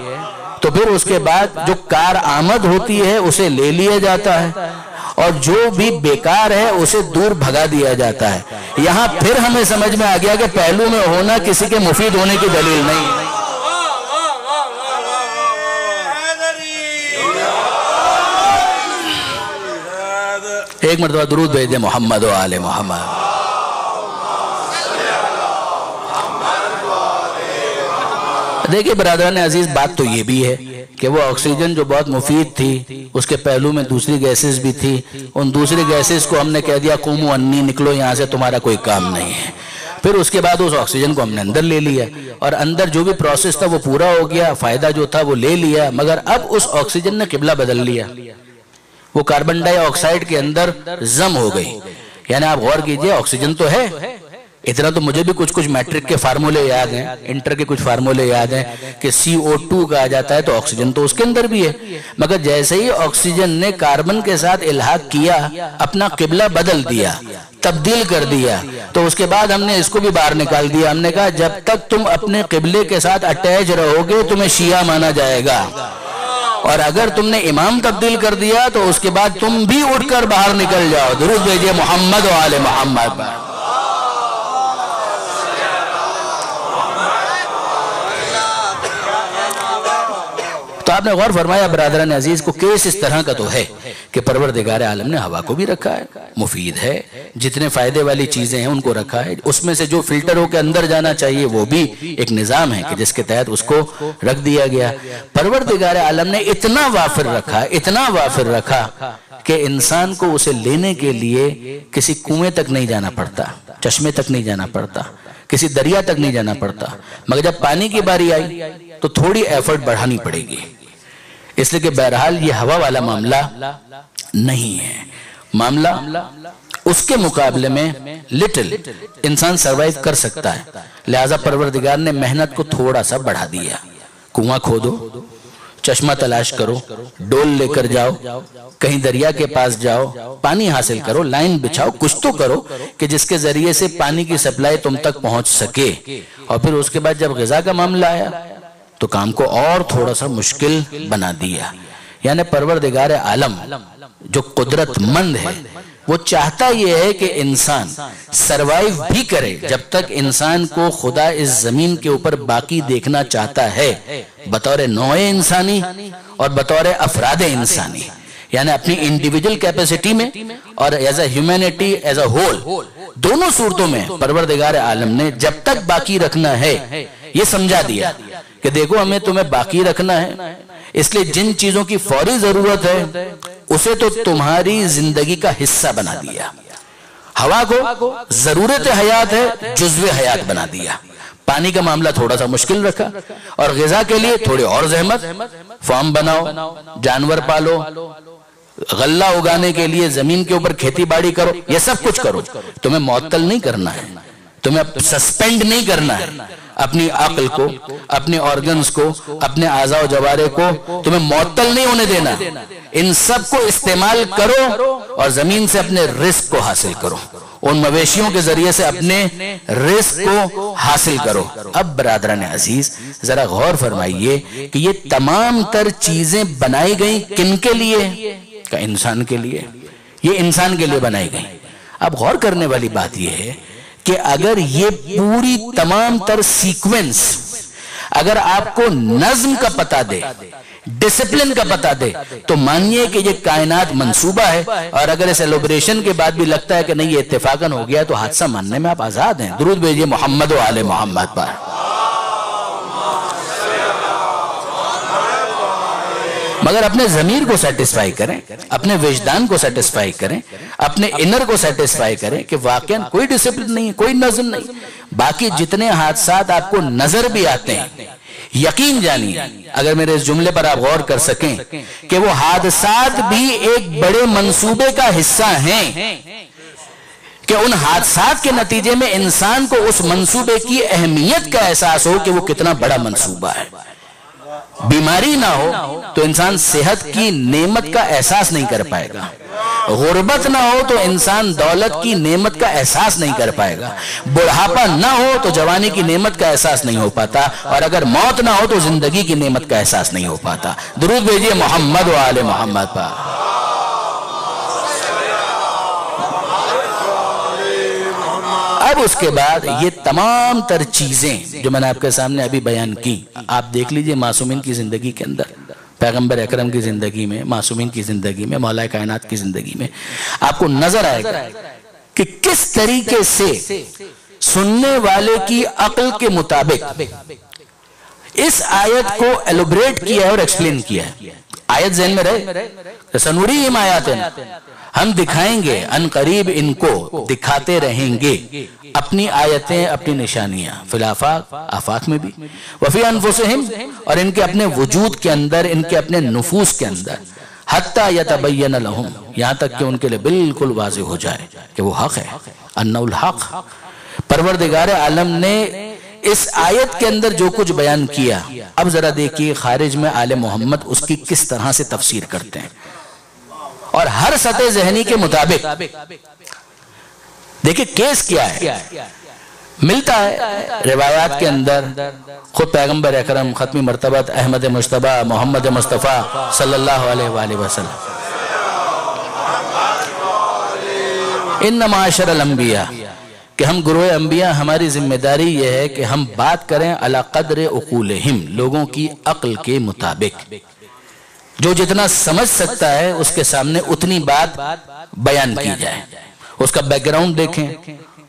تو پھر اس کے بعد جو کار آمد ہوتی ہے اسے لے لیا جاتا ہے، اور جو بھی بیکار ہے اسے دور بھگا دیا جاتا ہے۔ یہاں پھر ہمیں سمجھ میں آ گیا کہ پہلو میں ہونا کسی کے مفید ہونے کی دلیل نہیں۔ ایک مرتبہ درود بھیج دیں محمد و آل محمد۔ دیکھیں برادران عزیز، بات تو یہ بھی ہے کہ وہ آکسیجن جو بہت مفید تھی اس کے پہلو میں دوسری گیسز بھی تھی، ان دوسری گیسز کو ہم نے کہہ دیا قوموا انی، نکلو یہاں سے، تمہارا کوئی کام نہیں ہے۔ پھر اس کے بعد اس آکسیجن کو ہم نے اندر لے لیا، اور اندر جو بھی پروسیس تھا وہ پورا ہو گیا، فائدہ جو تھا وہ لے لیا، مگر اب اس آکسیجن نے قبلہ بدل لیا، وہ کاربن ڈائی آکسائڈ کے اندر ضم ہو گئی۔ یعنی آپ غور کیجئے، آکسیجن تو ہے، اتنا تو مجھے بھی کچھ میٹرک کے فارمولے یاد ہیں، انٹر کے کچھ فارمولے یاد ہیں کہ CO2 کہا جاتا ہے تو آکسیجن تو اس کے اندر بھی ہے، مگر جیسے ہی آکسیجن نے کاربن کے ساتھ الحاق کیا، اپنا قبلہ بدل دیا، تبدیل کر دیا، تو اس کے بعد ہم نے اس کو بھی باہر نکال دیا۔ ہم نے کہا جب تک تم اپنے قبلے کے ساتھ اٹیچ رہو گے تمہیں شیعہ مانا جائے گا، اور اگر تم نے امام تبدیل کر دیا تو اس کے بعد تم بھی اٹھ کر باہر نکل جاؤ۔ درود بھیجئے محمد و آل محمد۔ تو آپ نے غور فرمایا برادران عزیز کو، کیس اس طرح کا تو ہے کہ پروردگار عالم نے ہوا کو بھی رکھا ہے، مفید ہے، جتنے فائدے والی چیزیں ہیں ان کو رکھا ہے، اس میں سے جو فلٹر ہو کے اندر جانا چاہیے وہ بھی ایک نظام ہے کہ جس کے تحت اس کو رکھ دیا گیا۔ پروردگار عالم نے اتنا وافر رکھا، اتنا وافر رکھا کہ انسان کو اسے لینے کے لیے کسی کنویں تک نہیں جانا پڑتا، چشمے تک نہیں جانا پڑتا، کسی دریا تک نہیں جانا پڑتا، مگر جب پانی کی باری آئی تو تھوڑی ایفرٹ بڑھانی پڑے گی، اس لیے کہ بہرحال یہ ہوا والا معاملہ نہیں ہے، معاملہ اس کے مقابلے میں لٹل انسان سروائیو کر سکتا ہے، لہذا پروردگار نے محنت کو تھوڑا سا بڑھا دیا۔ کنواں کھودو، چشمہ تلاش کرو، ڈول لے کر جاؤ، کہیں دریا کے پاس جاؤ، پانی حاصل کرو، لائن بچھاؤ، کچھ تو کرو کہ جس کے ذریعے سے پانی کی سپلائی تم تک پہنچ سکے، اور پھر اس کے بعد جب غذا کا معاملہ آیا تو کام کو اور تھوڑا سا مشکل بنا دیا۔ یعنی پروردگار عالم جو قدرت مند ہے وہ چاہتا یہ ہے کہ انسان سروائیو بھی کرے، جب تک انسان کو خدا اس زمین کے اوپر باقی دیکھنا چاہتا ہے بطور نوع انسانی اور بطور افراد انسانی، یعنی اپنی انڈیویجول کیپیسٹی میں اور as a humanity as a whole, دونوں صورتوں میں پروردگار عالم نے جب تک باقی رکھنا ہے یہ سمجھا دیا کہ دیکھو ہمیں تمہیں باقی رکھنا ہے، اس لیے جن چیزوں کی فوری ضرورت ہے اسے تو تمہاری زندگی کا حصہ بنا دیا، ہوا کو ضرورت حیات ہے جزو حیات بنا دیا، پانی کا معاملہ تھوڑا سا مشکل رکھا، اور غذا کے لیے تھوڑی اور زحمت، فارم بناؤ، جانور پالو، غلہ اگانے کے لیے زمین کے اوپر کھیتی باڑی کرو، یہ سب کچھ کرو، تمہیں معطل نہیں کرنا ہے، تمہیں سسپینڈ نہیں کرنا ہے، اپنی عقل کو، اپنے آرگنز کو، اپنے اعضاء و جوارے کو تمہیں معطل نہیں ہونے دینا، ان سب کو استعمال کرو اور زمین سے اپنے رزق کو حاصل کرو، ان مویشیوں کے ذریعے سے اپنے رزق کو حاصل کرو۔ اب برادران عزیز ذرا غور فرمائیے کہ یہ تمام تر چیزیں بنائی گئیں کن کے لیے؟ کہ انسان کے لیے، یہ انسان کے لیے بنائی گئیں۔ اب غور کرنے والی بات یہ ہے کہ اگر یہ پوری تمام تر سیکوینس اگر آپ کو نظم کا پتہ دے، ڈسپلن کا پتہ دے، تو مانیے کہ یہ کائنات منصوبہ ہے، اور اگر اس ایلوبریشن کے بعد بھی لگتا ہے کہ نہیں یہ اتفاقاً ہو گیا تو حادثہ ماننے میں آپ آزاد ہیں۔ درود بھیجئے محمد و آل محمد پر۔ مگر اپنے ضمیر کو سیٹسفائی کریں، اپنے وجدان کو سیٹسفائی کریں، اپنے انر کو سیٹسفائی کریں کہ واقعاً کوئی ڈسپلن نہیں، کوئی نظم نہیں، باقی جتنے حادثات آپ کو نظر بھی آتے ہیں یقین جانیے اگر میرے اس جملے پر آپ غور کر سکیں کہ وہ حادثات بھی ایک بڑے منصوبے کا حصہ ہیں کہ ان حادثات کے نتیجے میں انسان کو اس منصوبے کی اہمیت کا احساس ہو کہ وہ کتنا بڑا منصوبہ ہے. بیماری نہ ہو تو انسان صحت کی نعمت کا احساس نہیں کر پائے گا. غربت نہ ہو تو انسان دولت کی نعمت کا احساس نہیں کر پائے گا. بڑھاپا نہ ہو تو جوانی کی نعمت کا احساس نہیں ہو پاتا. اور اگر موت نہ ہو تو زندگی کی نعمت کا احساس نہیں ہو پاتا. درود بھیجیے محمد و آل محمد پر. اب اس کے بعد یہ تمام تر چیزیں جو میں نے آپ کے سامنے ابھی بیان کی، آپ دیکھ لیجئے معصومین کی زندگی کے اندر، پیغمبر اکرم کی زندگی میں، معصومین کی زندگی میں، مولا کائنات کی زندگی میں آپ کو نظر آئے گا کہ کس طریقے سے سننے والے کی عقل کے مطابق اس آیت کو ایلوبریٹ کیا ہے اور ایکسپلین کیا ہے. آیت ذہن میں رہے، سنوریم آیاتنا، ہم دکھائیں گے ان قریب، ان کو دکھاتے رہیں گے اپنی آیتیں، اپنی نشانیاں، فی الآفاق، آفاق میں بھی، وفی انفسہم، اور ان کے اپنے وجود کے اندر، ان کے اپنے نفوس کے اندر، حتی یتبین لہم، یہاں تک کہ ان کے لئے بالکل واضح ہو جائے کہ وہ حق ہے، انہ الحق. پروردگار عالم نے اس آیت کے اندر جو کچھ بیان کیا، اب ذرا دیکھیے خارج میں آل محمد اس کی کس طرح سے تفسیر کرتے ہیں، اور ہر سطح ذہنی کے مطابق. دیکھیں کیس کیا ہے، ملتا ہے روایات کے اندر خود پیغمبر اکرم ختمی مرتبت احمد مجتبی محمد مصطفیٰ صلی اللہ علیہ وآلہ وسلم، ان معاشر الانبیاء، کہ ہم گروہ انبیاء، ہماری ذمہ داری یہ ہے کہ ہم بات کریں علی قدر عقولہم، لوگوں کی عقل کے مطابق. جو جتنا سمجھ سکتا ہے اس کے سامنے اتنی بات بیان کی جائے. اس کا بیک گراؤنڈ دیکھیں،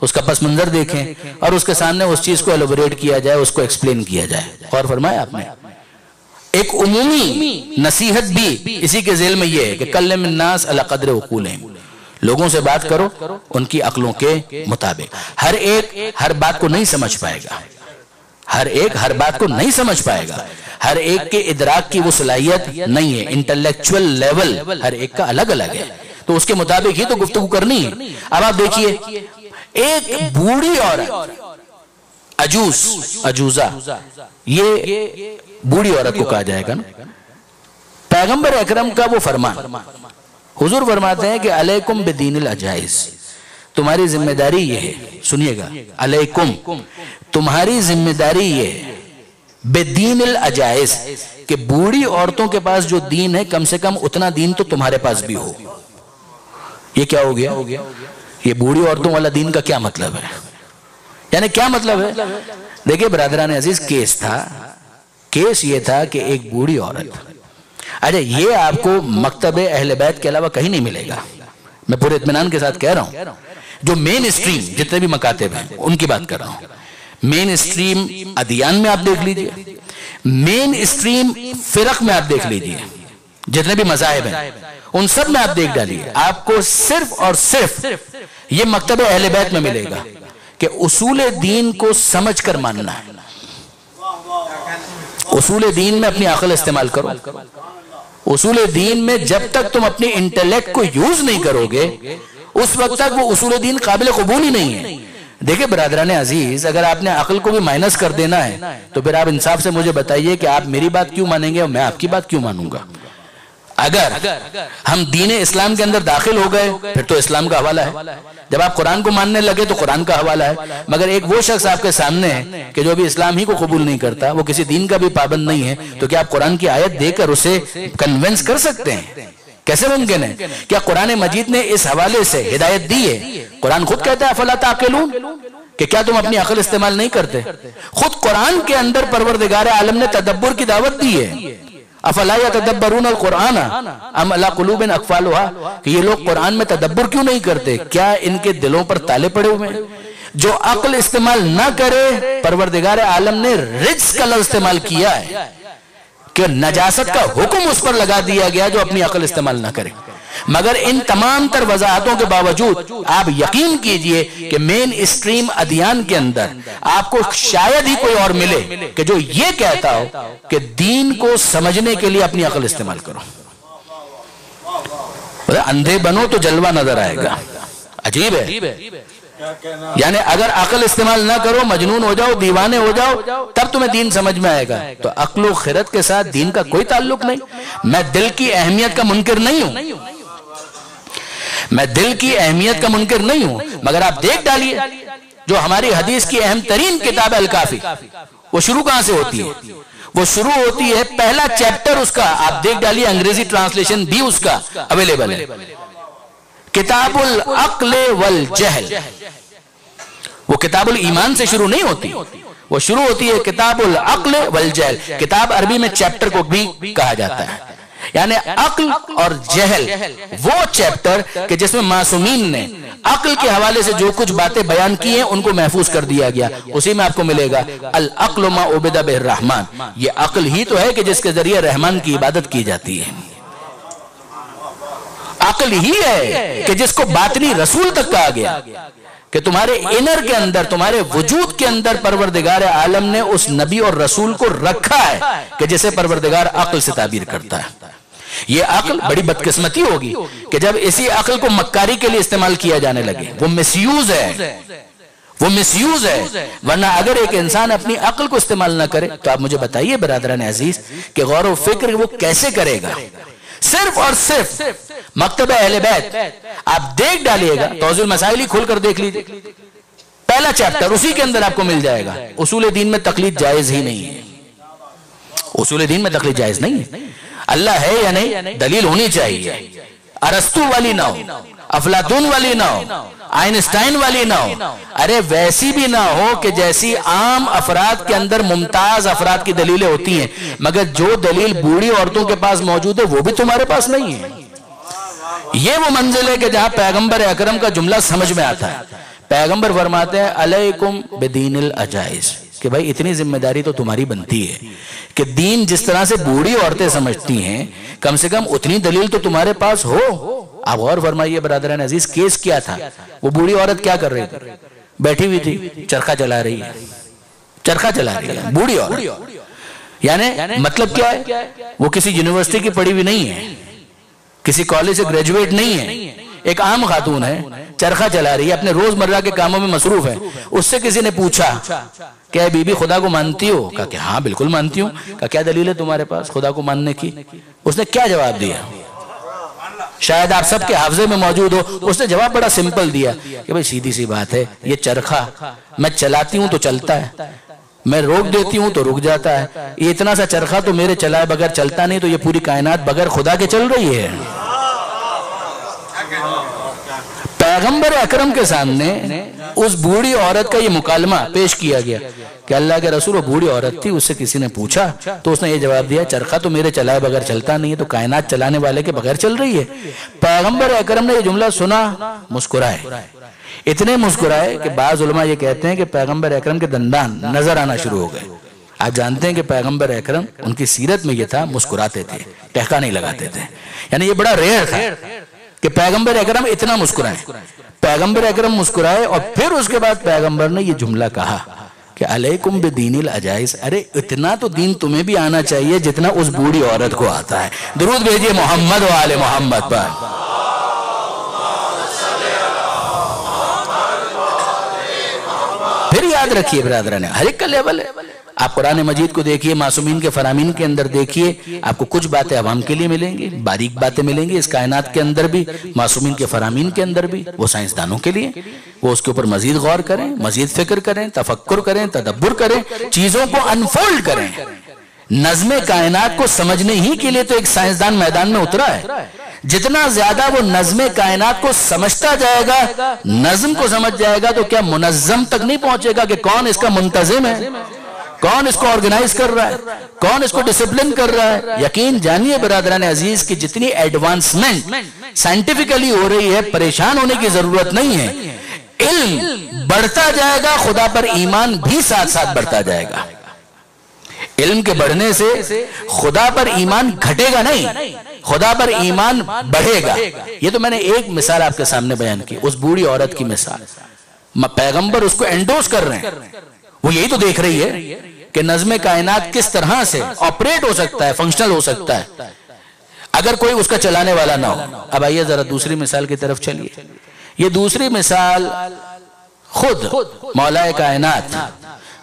اس کا پس منظر دیکھیں، اور اس کے سامنے اس چیز کو ایلوبریٹ کیا جائے، اس کو ایکسپلین کیا جائے. غور فرمایا آپ نے؟ ایک عمومی نصیحت بھی اسی کے ذیل میں یہ ہے کہ کلم الناس علی قدر عقولہم، لوگوں سے بات کرو ان کی عقلوں کے مطابق. ہر ایک ہر بات کو نہیں سمجھ پائے گا، ہر ایک ہر بات کو نہیں سمجھ پائے گا، ہر ایک کے ادراک کی وہ صلاحیت نہیں ہے. انٹلیکچول لیول ہر ایک کا الگ الگ ہے، تو اس کے مطابق ہی تو گفتگو کرنی ہے. اب آپ دیکھیے ایک بوڑھی عورت، عجوزہ، یہ بوڑھی عورت کو کہا جائے گا نا. پیغمبر اکرم کا وہ فرمان، حضور فرماتے ہیں کہ علیکم بدین العجائز، تمہاری ذمہ داری یہ ہے، سنیے گا، علیکم، تمہاری ذمہ داری یہ ہے، بدین العجائز، کہ بوڑھی عورتوں کے پاس جو دین ہے کم سے کم اتنا دین تو تمہارے پاس بھی ہو. یہ کیا ہو گیا؟ یہ بوڑھی عورتوں والا دین کا کیا مطلب ہے؟ یعنی کیا مطلب ہے؟ دیکھیں برادران عزیز، کیس تھا، کیس یہ تھا کہ ایک بوڑھی عورت، اچھا یہ آپ کو مکتب اہل بیت کے علاوہ کہیں نہیں ملے گا، میں پورے اطمینان کے ساتھ کہہ رہا ہوں. جو مین اسٹریم جتنے بھی مکاتب ہیں ان کی بات کر رہا ہوں. مین اسٹریم ادیان میں آپ دیکھ لیجئے، مین اسٹریم فرق میں آپ دیکھ لیجئے، جتنے بھی مذاہب ہیں ان سب میں آپ دیکھ ڈالیے، آپ کو صرف اور صرف یہ مکتب اہل بیت میں ملے گا کہ اصول دین کو سمجھ کر ماننا ہے. اصول دین میں اپنی عقل استعمال کرو. اصول دین میں جب تک تم اپنی انٹلیکٹ کو یوز نہیں کرو گے اس وقت تک وہ اصول دین قابل قبول ہی نہیں ہے. دیکھیں برادران عزیز، اگر آپ نے عقل کو بھی مائنس کر دینا ہے تو پھر آپ انصاف سے مجھے بتائیے کہ آپ میری بات کیوں مانیں گے اور میں آپ کی بات کیوں مانوں گا؟ اگر ہم دین اسلام کے اندر داخل ہو گئے پھر تو اسلام کا حوالہ ہے، جب آپ قرآن کو ماننے لگے تو قرآن کا حوالہ ہے. مگر ایک وہ شخص آپ کے سامنے ہے کہ جو بھی اسلام ہی کو قبول نہیں کرتا، وہ کسی دین کا بھی پابند نہیں ہے، تو کیا آپ قرآن کی آیت دے کر اسے کنونس کر سکتے ہیں؟ کیسے ممکن ہے؟ کیا قرآن مجید نے اس حوالے سے ہدایت دی ہے؟ قرآن خود کہتا ہے افلا تعقلون، کہ کیا تم اپنی عقل استعمال نہیں کرتے؟ خود قرآن کے اندر پروردگار عالم نے تدبر کی دعوت دی ہے. افلا یتدبرون القرآن ام علی قلوب اقفالها، کہ یہ لوگ قرآن میں تدبر کیوں نہیں کرتے؟ کیا ان کے دلوں پر تالے پڑے ہوئے ہیں؟ جو عقل استعمال نہ کرے، پروردگار عالم نے رجس کا لفظ استعمال کیا ہے کہ نجاست کا حکم اس پر لگا دیا گیا جو اپنی عقل استعمال نہ کرے. مگر ان تمام تر وضاحتوں کے باوجود آپ یقین کیجئے کہ مین اسٹریم ادیان کے اندر آپ کو شاید ہی کوئی اور ملے کہ جو یہ کہتا ہو کہ دین کو سمجھنے کے لیے اپنی عقل استعمال کرو. اندھے بنو تو جلوہ نظر آئے گا. عجیب ہے. یعنی اگر عقل استعمال نہ کرو، مجنون ہو جاؤ، دیوانے ہو جاؤ، تب تمہیں دین سمجھ میں آئے گا. تو عقل و خرد کے ساتھ دین کا کوئی تعلق نہیں. میں دل کی اہمیت کا منکر نہیں ہوں، میں دل کی اہمیت کا منکر نہیں ہوں، مگر آپ دیکھ ڈالیے جو ہماری حدیث کی اہم ترین کتاب الکافی، وہ شروع کہاں سے ہوتی ہے؟ وہ شروع ہوتی ہے، پہلا چیپٹر اس کا آپ دیکھ ڈالیے، انگریزی ٹرانسلیشن بھی اس کا اویلیبل ہے، کتاب العقل والجہل. وہ کتاب الایمان سے شروع نہیں ہوتی، وہ شروع ہوتی ہے کتاب العقل والجہل. کتاب عربی میں چیپٹر کو بھی کہا جاتا ہے، یعنی عقل اور جہل وہ چیپٹر کہ جس میں معصومین نے عقل کے حوالے سے جو کچھ باتیں بیان کی ہیں ان کو محفوظ کر دیا گیا. اسی میں آپ کو ملے گا العقل ما عبد بہ الرحمن. یہ عقل ہی تو ہے کہ جس کے ذریعے رحمان کی عبادت کی جاتی ہے. عقل ہی ہے کہ جس کو باطنی رسول تک کہا گیا کہ تمہارے انر کے اندر، تمہارے وجود کے اندر پروردگار عالم نے اس نبی اور رسول کو رکھا ہے کہ جسے پروردگار عقل سے تعبیر کرتا ہے. یہ عقل بڑی بدقسمتی ہوگی کہ جب اسی عقل کو مکاری کے لیے استعمال کیا جانے لگے. وہ مس یوز ہے، وہ مس یوز ہے. ورنہ اگر ایک انسان اپنی عقل کو استعمال نہ کرے تو آپ مجھے بتائیے برادران عزیز کہ غور و فکر وہ کیسے کرے گا؟ صرف اور صرف مکتبہ اہل بیت آپ دیکھ ڈالیے گا، توضیح المسائل ہی کھول کر دیکھ لیجئے، پہلا چیپٹر اسی کے اندر آپ کو مل جائے گا. اصول دین میں تقلید جائز ہی نہیں ہے. اصول دین میں تقلید جائز نہیں ہے. اللہ ہے یا نہیں دلیل ہونی چاہیے. ارسطو والی نہ ہو، افلاطون والی نہ ہو، آئنسٹائن والی نہ ہو. ارے ویسی بھی نہ ہو کہ جیسی عام افراد کے اندر ممتاز افراد کی دلیلیں ہوتی ہیں، مگر جو دلیل بوڑھی عورتوں کے پاس موجود ہے وہ بھی تمہارے پاس نہیں ہے. یہ وہ منزل ہے کہ جہاں پیغمبر اکرم کا جملہ سمجھ میں آتا ہے. پیغمبر فرماتے ہیں علیکم بدین العجائز، کہ بھائی اتنی ذمہ داری تو تمہاری بنتی ہے کہ دین جس طرح سے بوڑھی عورتیں سمجھتی ہیں کم سے کم اتنی دلیل تو تمہارے پاس ہو. آپ غور فرمائیے برادران عزیز، کیس کیا تھا؟ وہ بوڑھی عورت کیا کر رہی تھی؟ بیٹھی ہوئی تھی، چرخہ چلا رہی ہے، چرخہ چلا رہی ہے بوڑھی عورت. یعنی مطلب کیا ہے؟ وہ کسی یونیورسٹی کی پڑھی ہوئی نہیں ہے، کسی کالج سے گریجویٹ نہیں ہے، ایک عام خاتون ہے، چرخہ چلا رہی ہے، اپنے روزمرہ کے کاموں میں مصروف ہے. اس سے کسی نے پوچھا کہ بی بی خدا کو مانتی ہو؟ کہا کہ ہاں بالکل مانتی ہوں. کہا کیا دلیل ہے تمہارے پاس خدا کو ماننے کی؟ اس نے کیا جواب دیا؟ شاید آپ سب کے حافظے میں موجود ہو. اس نے جواب بڑا سمپل دیا کہ بھئی سیدھی سی بات ہے، یہ چرخہ میں چلاتی ہوں تو چلتا ہے، میں روک دیتی ہوں تو رک جاتا ہے. یہ اتنا سا چرخہ تو میرے چلائے بغیر چلتا نہیں، تو یہ پوری کائنات بغیر خدا کے چل رہی ہے. پیغمبر اکرم کے سامنے اس بوڑھی عورت کا یہ مکالمہ پیش کیا گیا کہ اللہ کے رسول، وہ بوڑھی عورت تھی، اس سے کسی نے پوچھا تو اس نے یہ جواب دیا چرخہ تو میرے چلائے بغیر چلتا نہیں ہے، تو کائنات چلانے والے کے بغیر چل رہی ہے. پیغمبر اکرم نے یہ جملہ سنا، مسکرائے. اتنے مسکرائے کہ بعض علماء یہ کہتے ہیں کہ پیغمبر اکرم کے دندان نظر آنا شروع ہو گئے. آپ جانتے ہیں کہ پیغمبر اکرم ان کی سیرت میں یہ تھا، مسکراتے تھے، ٹہکا نہیں لگاتے تھے. یعنی یہ بڑا ریئر تھا کہ پیغمبر اکرم اتنا مسکرائے. پیغمبر اکرم مسکرائے اور پھر اس کے بعد پیغمبر نے یہ جملہ کہا کہ علیکم بدین العجائز. ارے اتنا تو دین تمہیں بھی آنا چاہیے جتنا اس بوڑھی عورت کو آتا ہے. درود بھیجئے محمد و آل محمد پر. پھر یاد رکھیے برادران، ہر ایک کا لیول ہے. آپ قرآن مجید کو دیکھیے، معصومین کے فرامین کے اندر دیکھیے، آپ کو کچھ باتیں عوام کے لیے ملیں گی، باریک باتیں ملیں گی اس کائنات کے اندر بھی، معصومین کے فرامین کے اندر بھی. وہ سائنسدانوں کے لیے، وہ اس کے اوپر مزید غور کریں، مزید فکر کریں، تفکر کریں، تدبر کریں، چیزوں کو انفولڈ کریں. نظم کائنات کو سمجھنے ہی کے لیے تو ایک سائنسدان میدان میں اترا ہے. جتنا زیادہ وہ نظم کائنات کو سمجھتا جائے گا، نظم کو سمجھ جائے گا، تو کیا منظم تک نہیں پہنچے گا کہ کون اس کا منتظم ہے، کون اس کو آرگنائز کر رہا ہے، کون اس کو ڈسپلن کر رہا ہے. یقین جانیے برادران عزیز کی جتنی ایڈوانسمنٹ سائنٹیفکلی ہو رہی ہے، پریشان ہونے کی ضرورت نہیں ہے. علم بڑھتا جائے گا، خدا پر ایمان بھی ساتھ ساتھ بڑھتا جائے گا. علم کے بڑھنے سے خدا پر ایمان گھٹے گا نہیں، خدا پر ایمان بڑھے گا۔ یہ تو میں نے ایک مثال آپ کے سامنے بیان کی، اس بوڑھی عورت کی مثال۔ پیغمبر اس کو انڈوس کر رہے ہیں، وہ یہی تو دیکھ رہی ہے کہ نظم کائنات کس طرح سے آپریٹ ہو سکتا ہے، فنکشنل ہو سکتا ہے اگر کوئی اس کا چلانے والا نہ ہو۔ اب آئیے ذرا دوسری مثال کی طرف چلیے۔ یہ دوسری مثال خود مولا کائنات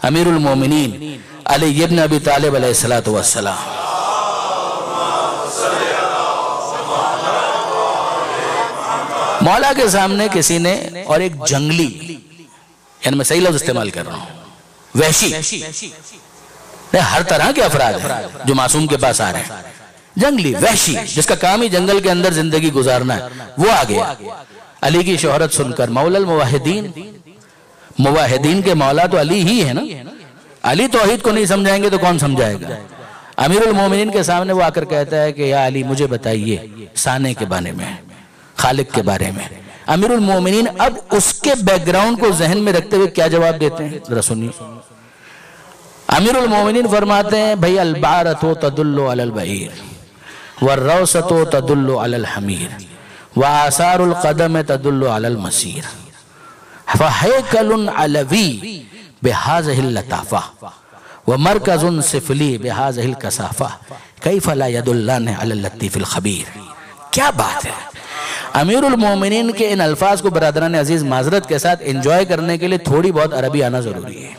امیر المومنین علی ابن ابی طالب علیہ السلام مولا کے سامنے کسی نے، اور ایک جنگلی، یعنی میں صحیح لفظ استعمال کر رہا ہوں، وحشی، ہر طرح کے افراد ہیں جو معصوم کے پاس آ رہے ہیں، جنگلی وحشی جس کا کام ہی جنگل کے اندر زندگی گزارنا ہے، وہ آ گیا علی کی شہرت سن کر۔ مولا الموحدین، موحدین کے مولا تو علی ہی ہے نا، علی توحید کو نہیں سمجھائیں گے تو کون سمجھائے گا؟ امیر المومنین کے سامنے وہ آ کر کہتا ہے کہ یا علی مجھے بتائیے ثانی کے بارے میں، خالق کے بارے میں۔ امیر المومنین اب اس کے بیک گراؤنڈ کو ذہن میں رکھتے ہوئے کیا جواب دیتے ہیں، ذرا سنیے۔ امیر المومنین فرماتے ہیں بھئی البعرۃ تدل علی البعیر والروثۃ تدل علی الحمیر وآثار القدم تدل علی المسیر فہیکل علوی بہذہ اللطافہ ومرکز سفلی بہذہ الکثافہ کیف لا یدلان علی اللطیف الخبیر۔ کیا بات ہے! امیر المومنین کے ان الفاظ کو برادران عزیز معذرت کے ساتھ انجوائے کرنے کے لیے تھوڑی بہت عربی آنا ضروری ہے۔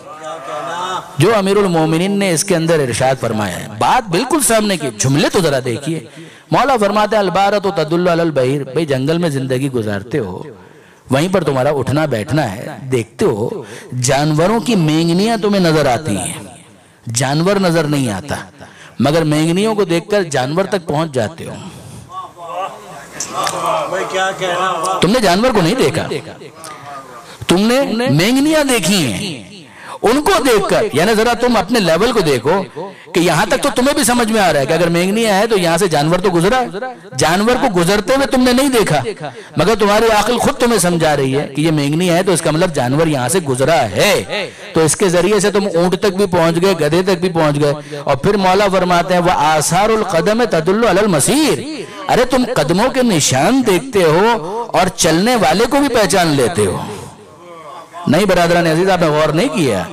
جو امیر المومنین نے اس کے اندر ارشاد فرمایا ہے، بات بالکل سامنے کی، جملے تو ذرا دیکھیے۔ مولا فرماتے ہیں البعرۃ تدل علی البعیر، بھئی جنگل میں زندگی گزارتے ہو، وہیں پر تمہارا اٹھنا بیٹھنا ہے، دیکھتے ہو جانوروں کی مینگنیاں تمہیں نظر آتی ہیں، جانور نظر نہیں آتا، مگر مینگنیوں کو دیکھ کر جانور تک پہنچ جاتے ہو۔ تم نے جانور کو نہیں دیکھا، تم نے مینگنیاں دیکھی ہیں، ان کو دیکھ کر، یعنی ذرا تم اپنے لیول کو دیکھو کہ یہاں تک تو تمہیں بھی سمجھ میں آ رہا ہے کہ اگر مینگنیاں ہے تو یہاں سے جانور تو گزرا ہے، جانور کو گزرتے ہوئے تم نے نہیں دیکھا، مگر تمہاری عقل خود تمہیں سمجھا رہی ہے کہ یہ مینگنی ہے تو اس کا مطلب جانور یہاں سے گزرا ہے، تو اس کے ذریعے سے تم اونٹ تک بھی پہنچ گئے، گدھے تک بھی پہنچ گئے۔ اور پھر مولا فرماتے ہیں وآثار القدم تدل علی المسیر، ارے تم قدموں کے نشان دیکھتے ہو اور چلنے والے کو بھی پہچان لیتے ہو۔ نہیں برادران عزیز، آپ نے غور نہیں کیا،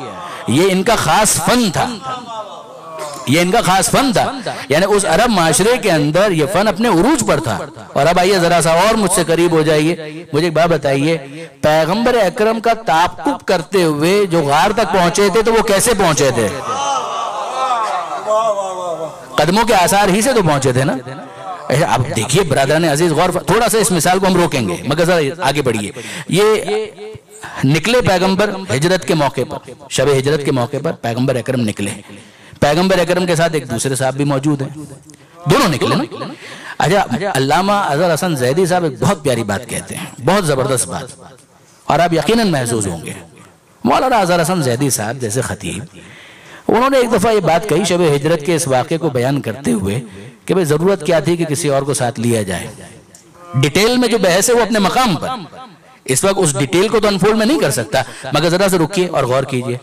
یہ ان کا خاص فن تھا، یہ ان کا خاص فن تھا، یعنی اس عرب معاشرے کے اندر یہ فن اپنے عروج پر تھا۔ اور اب آئیے ذرا سا اور مجھ سے قریب ہو جائیے، مجھے ایک بات بتائیے، پیغمبر اکرم کا تعاقب کرتے ہوئے جو غار تک پہنچے تھے تو وہ کیسے پہنچے تھے؟ قدموں کے آثار ہی سے تو پہنچے تھے نا۔ اب دیکھیے برادران عزیز، غور تھوڑا سا اس مثال کو ہم روکیں گے مگر ذرا آگے بڑھیے۔ یہ نکلے پیغمبر ہجرت کے موقع پر، شب ہجرت کے موقع پر پیغمبر اکرم نکلے، پیغمبر اکرم کے ساتھ ایک دوسرے صاحب بھی موجود ہیں، دونوں نکلے نا۔ اچھا، علامہ اظہر حسن زیدی صاحب ایک بہت پیاری بات کہتے ہیں، بہت زبردست بات، اور آپ یقیناً محظوظ ہوں گے۔ مولانا اظہر حسن زیدی صاحب جیسے خطیب، انہوں نے ایک دفعہ یہ بات کہی شب ہجرت کے اس واقعے کو بیان کرتے ہوئے کہ بھئی ضرورت کیا تھی کہ کسی اور کو ساتھ لیا جائے۔ ڈیٹیل میں جو بحث ہے وہ اپنے مقام پر، اس وقت اس ڈیٹیل کو تو انفولڈ میں نہیں کر سکتا، مگر ذرا سے رکیے اور غور کیجئے۔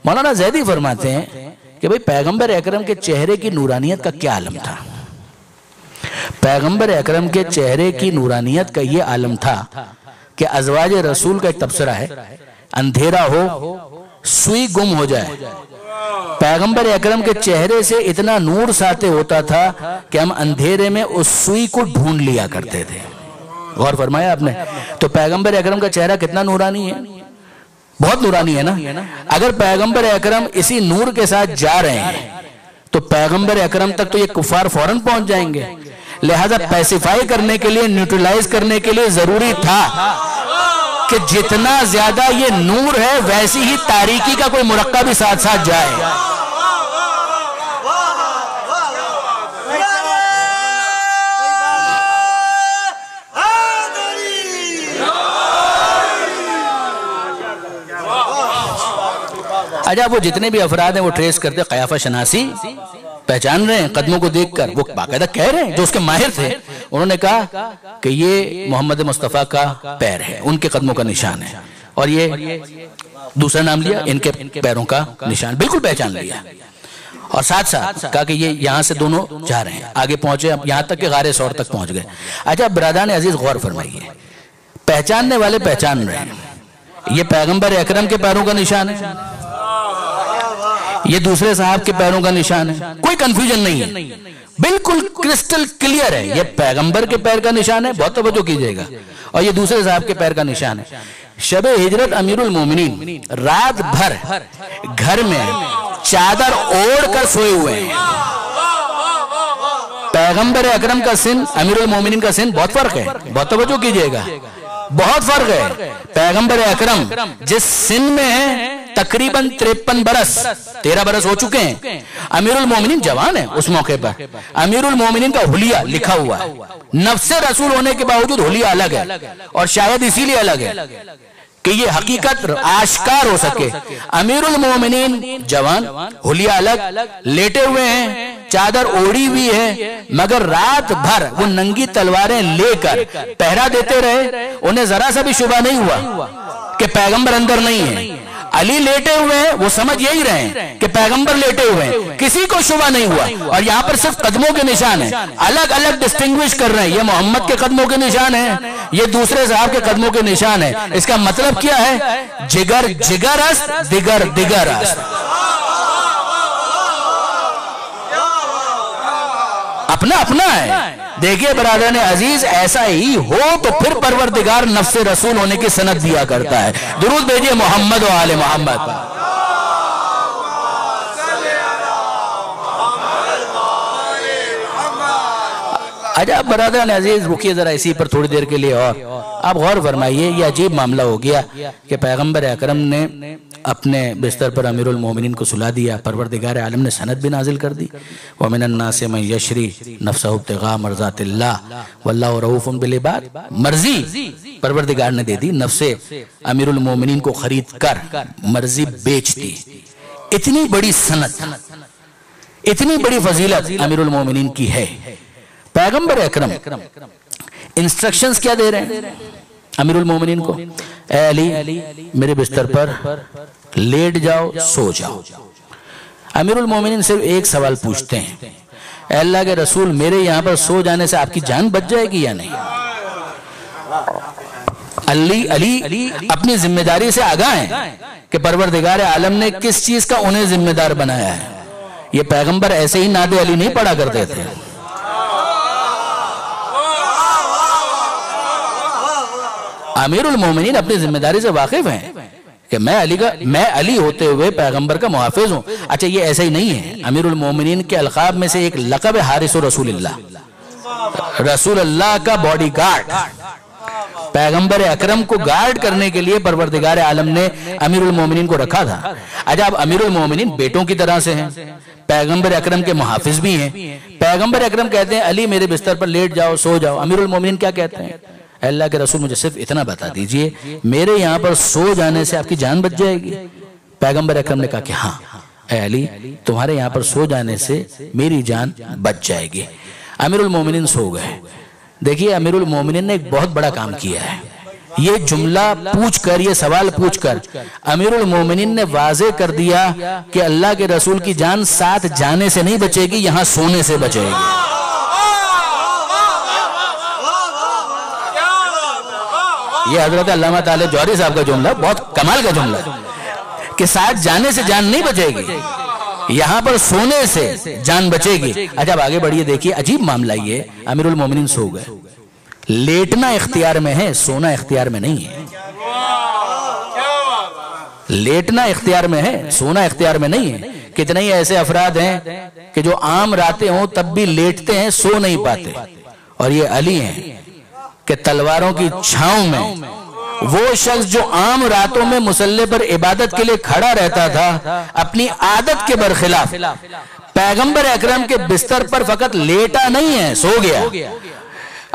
مولانا زیدی فرماتے ہیں کہ بھئی پیغمبر اکرم کے چہرے کی نورانیت کا کیا عالم تھا؟ پیغمبر اکرم کے چہرے کی نورانیت کا یہ عالم تھا کہ ازواج رسول کا ایک تبصرہ ہے، اندھیرا ہو، سوئی گم ہو جائے، پیغمبر اکرم کے چہرے سے اتنا نور ساطع ہوتا تھا کہ ہم اندھیرے میں اس سوئی کو ڈھونڈ لیا کرتے تھے۔ غور فرمایا آپ نے؟ تو پیغمبر اکرم کا چہرہ کتنا نورانی ہے، بہت نورانی ہے نا۔ اگر پیغمبر اکرم اسی نور کے ساتھ جا رہے ہیں تو پیغمبر اکرم تک تو یہ کفار فوراً پہنچ جائیں گے، لہذا پیسیفائی کرنے کے لیے، نیوٹرلائز کرنے کے لیے ضروری تھا کہ جتنا زیادہ یہ نور ہے ویسی ہی تاریکی کا کوئی مرقع بھی ساتھ ساتھ جائے۔ اجا وہ جتنے بھی افراد ہیں وہ ٹریس کرتے، قیافہ شناسی پہچان رہے ہیں قدموں کو دیکھ کر، وہ باقاعدہ کہہ رہے ہیں، جو اس کے ماہر تھے انہوں نے کہا کہ یہ محمد مصطفیٰ کا پیر ہے، ان کے قدموں کا نشان ہے، اور یہ دوسرا نام لیا ان کے پیروں کا نشان، بالکل پہچان لیا۔ اور ساتھ ساتھ کہا کہ یہ یہاں سے دونوں جا رہے ہیں، آگے پہنچے یہاں تک کہ غار ثور تک پہنچ گئے۔ اچھا برادران عزیز غور فرمائیے، پہچاننے والے پہچان رہے ہیں یہ پیغمبر اکرم کے پیروں کا نشان ہے، یہ دوسرے صاحب کے پیروں کا نشان ہے، کوئی کنفیوژن نہیں ہے، بالکل کرسٹل کلیئر ہے، یہ پیغمبر کے پیر کا نشان ہے، بہت توجہ کیجئے گا، اور یہ دوسرے صاحب کے پیر کا نشان ہے۔ شب ہجرت امیر المومنین رات بھر گھر میں چادر اوڑھ کر سوئے ہوئے ہیں۔ پیغمبر اکرم کا سن امیر المومنین کا سن بہت فرق ہے، بہت توجہ کیجئے گا، بہت فرق ہے۔ پیغمبر اکرم جس سن میں ہیں تقریباً 53 برس، 13 برس ہو چکے ہیں، امیر المومنین جوان ہیں اس موقع پر۔ امیر المومنین کا حلیہ لکھا ہوا ہے، نفس رسول ہونے کے باوجود حلیہ الگ ہے، اور شاید اسی لیے الگ ہے کہ یہ حقیقت آشکار ہو سکے۔ امیر المومنین جوان، حلیہ الگ، لیٹے ہوئے ہیں، چادر اوڑی ہوئی ہے، مگر رات بھر وہ ننگی تلواریں لے کر پہرا دیتے رہے، انہیں ذرا سا بھی شبہ نہیں ہوا کہ پیغمبر اندر نہیں ہے۔ علی لیٹے ہوئے ہیں، وہ سمجھ یہی رہے ہیں کہ پیغمبر لیٹے ہوئے ہیں، کسی کو شبہ نہیں ہوا، اور یہاں پر صرف قدموں کے نشان ہیں، الگ الگ ڈسٹنگوش کر رہے ہیں، یہ محمد کے قدموں کے نشان ہیں، یہ دوسرے صاحب کے قدموں کے نشان ہیں۔ اس کا مطلب کیا ہے؟ جگر جگر است، دگر دگر است۔ اپنا اپنا ہے۔ دیکھیے برادران عزیز، ایسا ہی ہو تو پھر پروردگار نفس رسول ہونے کی سند دیا کرتا ہے۔ درود بھیجئے محمد و آل محمد۔ اچھا برادران عزیز رکیے ذرا اسی پر تھوڑی دیر کے لیے، اور آپ غور فرمائیے، یہ عجیب معاملہ ہو گیا کہ پیغمبر اکرم نے اپنے بستر پر امیر المومنین کو سلا دیا، پروردگار عالم نے سند بھی نازل کر دی، وَمِنَ النَّاسِ مَن يَشْرِي نَفْسَهُ ابْتِغَاءَ مَرْضَاتِ اللَّهِ وَاللَّهُ رَءُوفٌ بِالْعِبَادِ۔ مرضی پروردگار نے دے دی، نفس امیر المومنین کو خرید کر مرضی بیچ دی۔ اتنی بڑی سند، اتنی بڑی فضیلت امیر المومنین کی ہے۔ پیغمبر اکرم انسٹرکشنز کیا دے رہے ہیں امیر المومنین کو؟ اے علی میرے بستر پر لیٹ جاؤ، سو جاؤ۔ امیر المومنین صرف ایک سوال پوچھتے ہیں، اے اللہ کے رسول میرے یہاں پر سو جانے سے آپ کی جان بچ جائے گی یا نہیں؟ علی اپنی ذمہ داری سے آگاہ ہیں کہ پروردگار عالم نے کس چیز کا انہیں ذمہ دار بنایا ہے۔ یہ پیغمبر ایسے ہی نعت علی نہیں پڑھا کرتے تھے، امیر المومنین اپنی ذمہ داری سے واقف ہیں کہ میں علی ہوتے ہوئے پیغمبر کا محافظ ہوں۔ اچھا یہ ایسا ہی نہیں ہے، امیر المومنین کے القاب میں سے ایک لقب ہے حارس رسول اللہ، رسول اللہ کا باڈی گارڈ۔ پیغمبر اکرم کو گارڈ کرنے کے لیے پروردگار عالم نے امیر المومنین کو رکھا تھا۔ اچھا اب امیر المومنین بیٹوں کی طرح سے ہیں، پیغمبر اکرم کے محافظ بھی ہیں۔ پیغمبر اکرم کہتے ہیں علی میرے بستر پر لیٹ جاؤ، سو جاؤ۔ امیر المومنین کیا کہتے ہیں؟ اے اللہ کے رسول مجھے صرف اتنا بتا دیجئے، میرے یہاں پر سو جانے سے آپ کی جان بچ جائے گی؟ پیغمبر اکرم نے کہا کہ ہاں اے علی تمہارے یہاں پر سو جانے سے میری جان بچ جائے گی۔ امیر المومنین سو گئے۔ دیکھیے امیر المومنین نے ایک بہت بڑا کام کیا ہے، یہ جملہ پوچھ کر، یہ سوال پوچھ کر امیر المومنین نے واضح کر دیا کہ اللہ کے رسول کی جان ساتھ جانے سے نہیں بچے گی، یہاں سونے سے بچے گی۔ یہ حضرت علامہ تعالی جوہری صاحب کا جملہ بہت کمال کا جملہ ہے کہ ساتھ جانے سے جان نہیں بچے گی، یہاں پر سونے سے جان بچے گی۔ اچھا اب آگے بڑھئے، دیکھیے عجیب معاملہ یہ، امیر المومنین سو گئے۔ لیٹنا اختیار میں ہے، سونا اختیار میں نہیں ہے۔ لیٹنا اختیار میں ہے، سونا اختیار میں نہیں ہے۔ کتنے ہی ایسے افراد ہیں کہ جو عام راتیں ہوں تب بھی لیٹتے ہیں، سو نہیں پاتے، اور یہ علی ہیں کہ تلواروں کی چھاؤں میں وہ شخص جو عام راتوں میں مصلی پر عبادت کے لیے کھڑا رہتا تھا، اپنی عادت کے برخلاف پیغمبر اکرم کے بستر پر فقط لیٹا نہیں ہے، سو گیا۔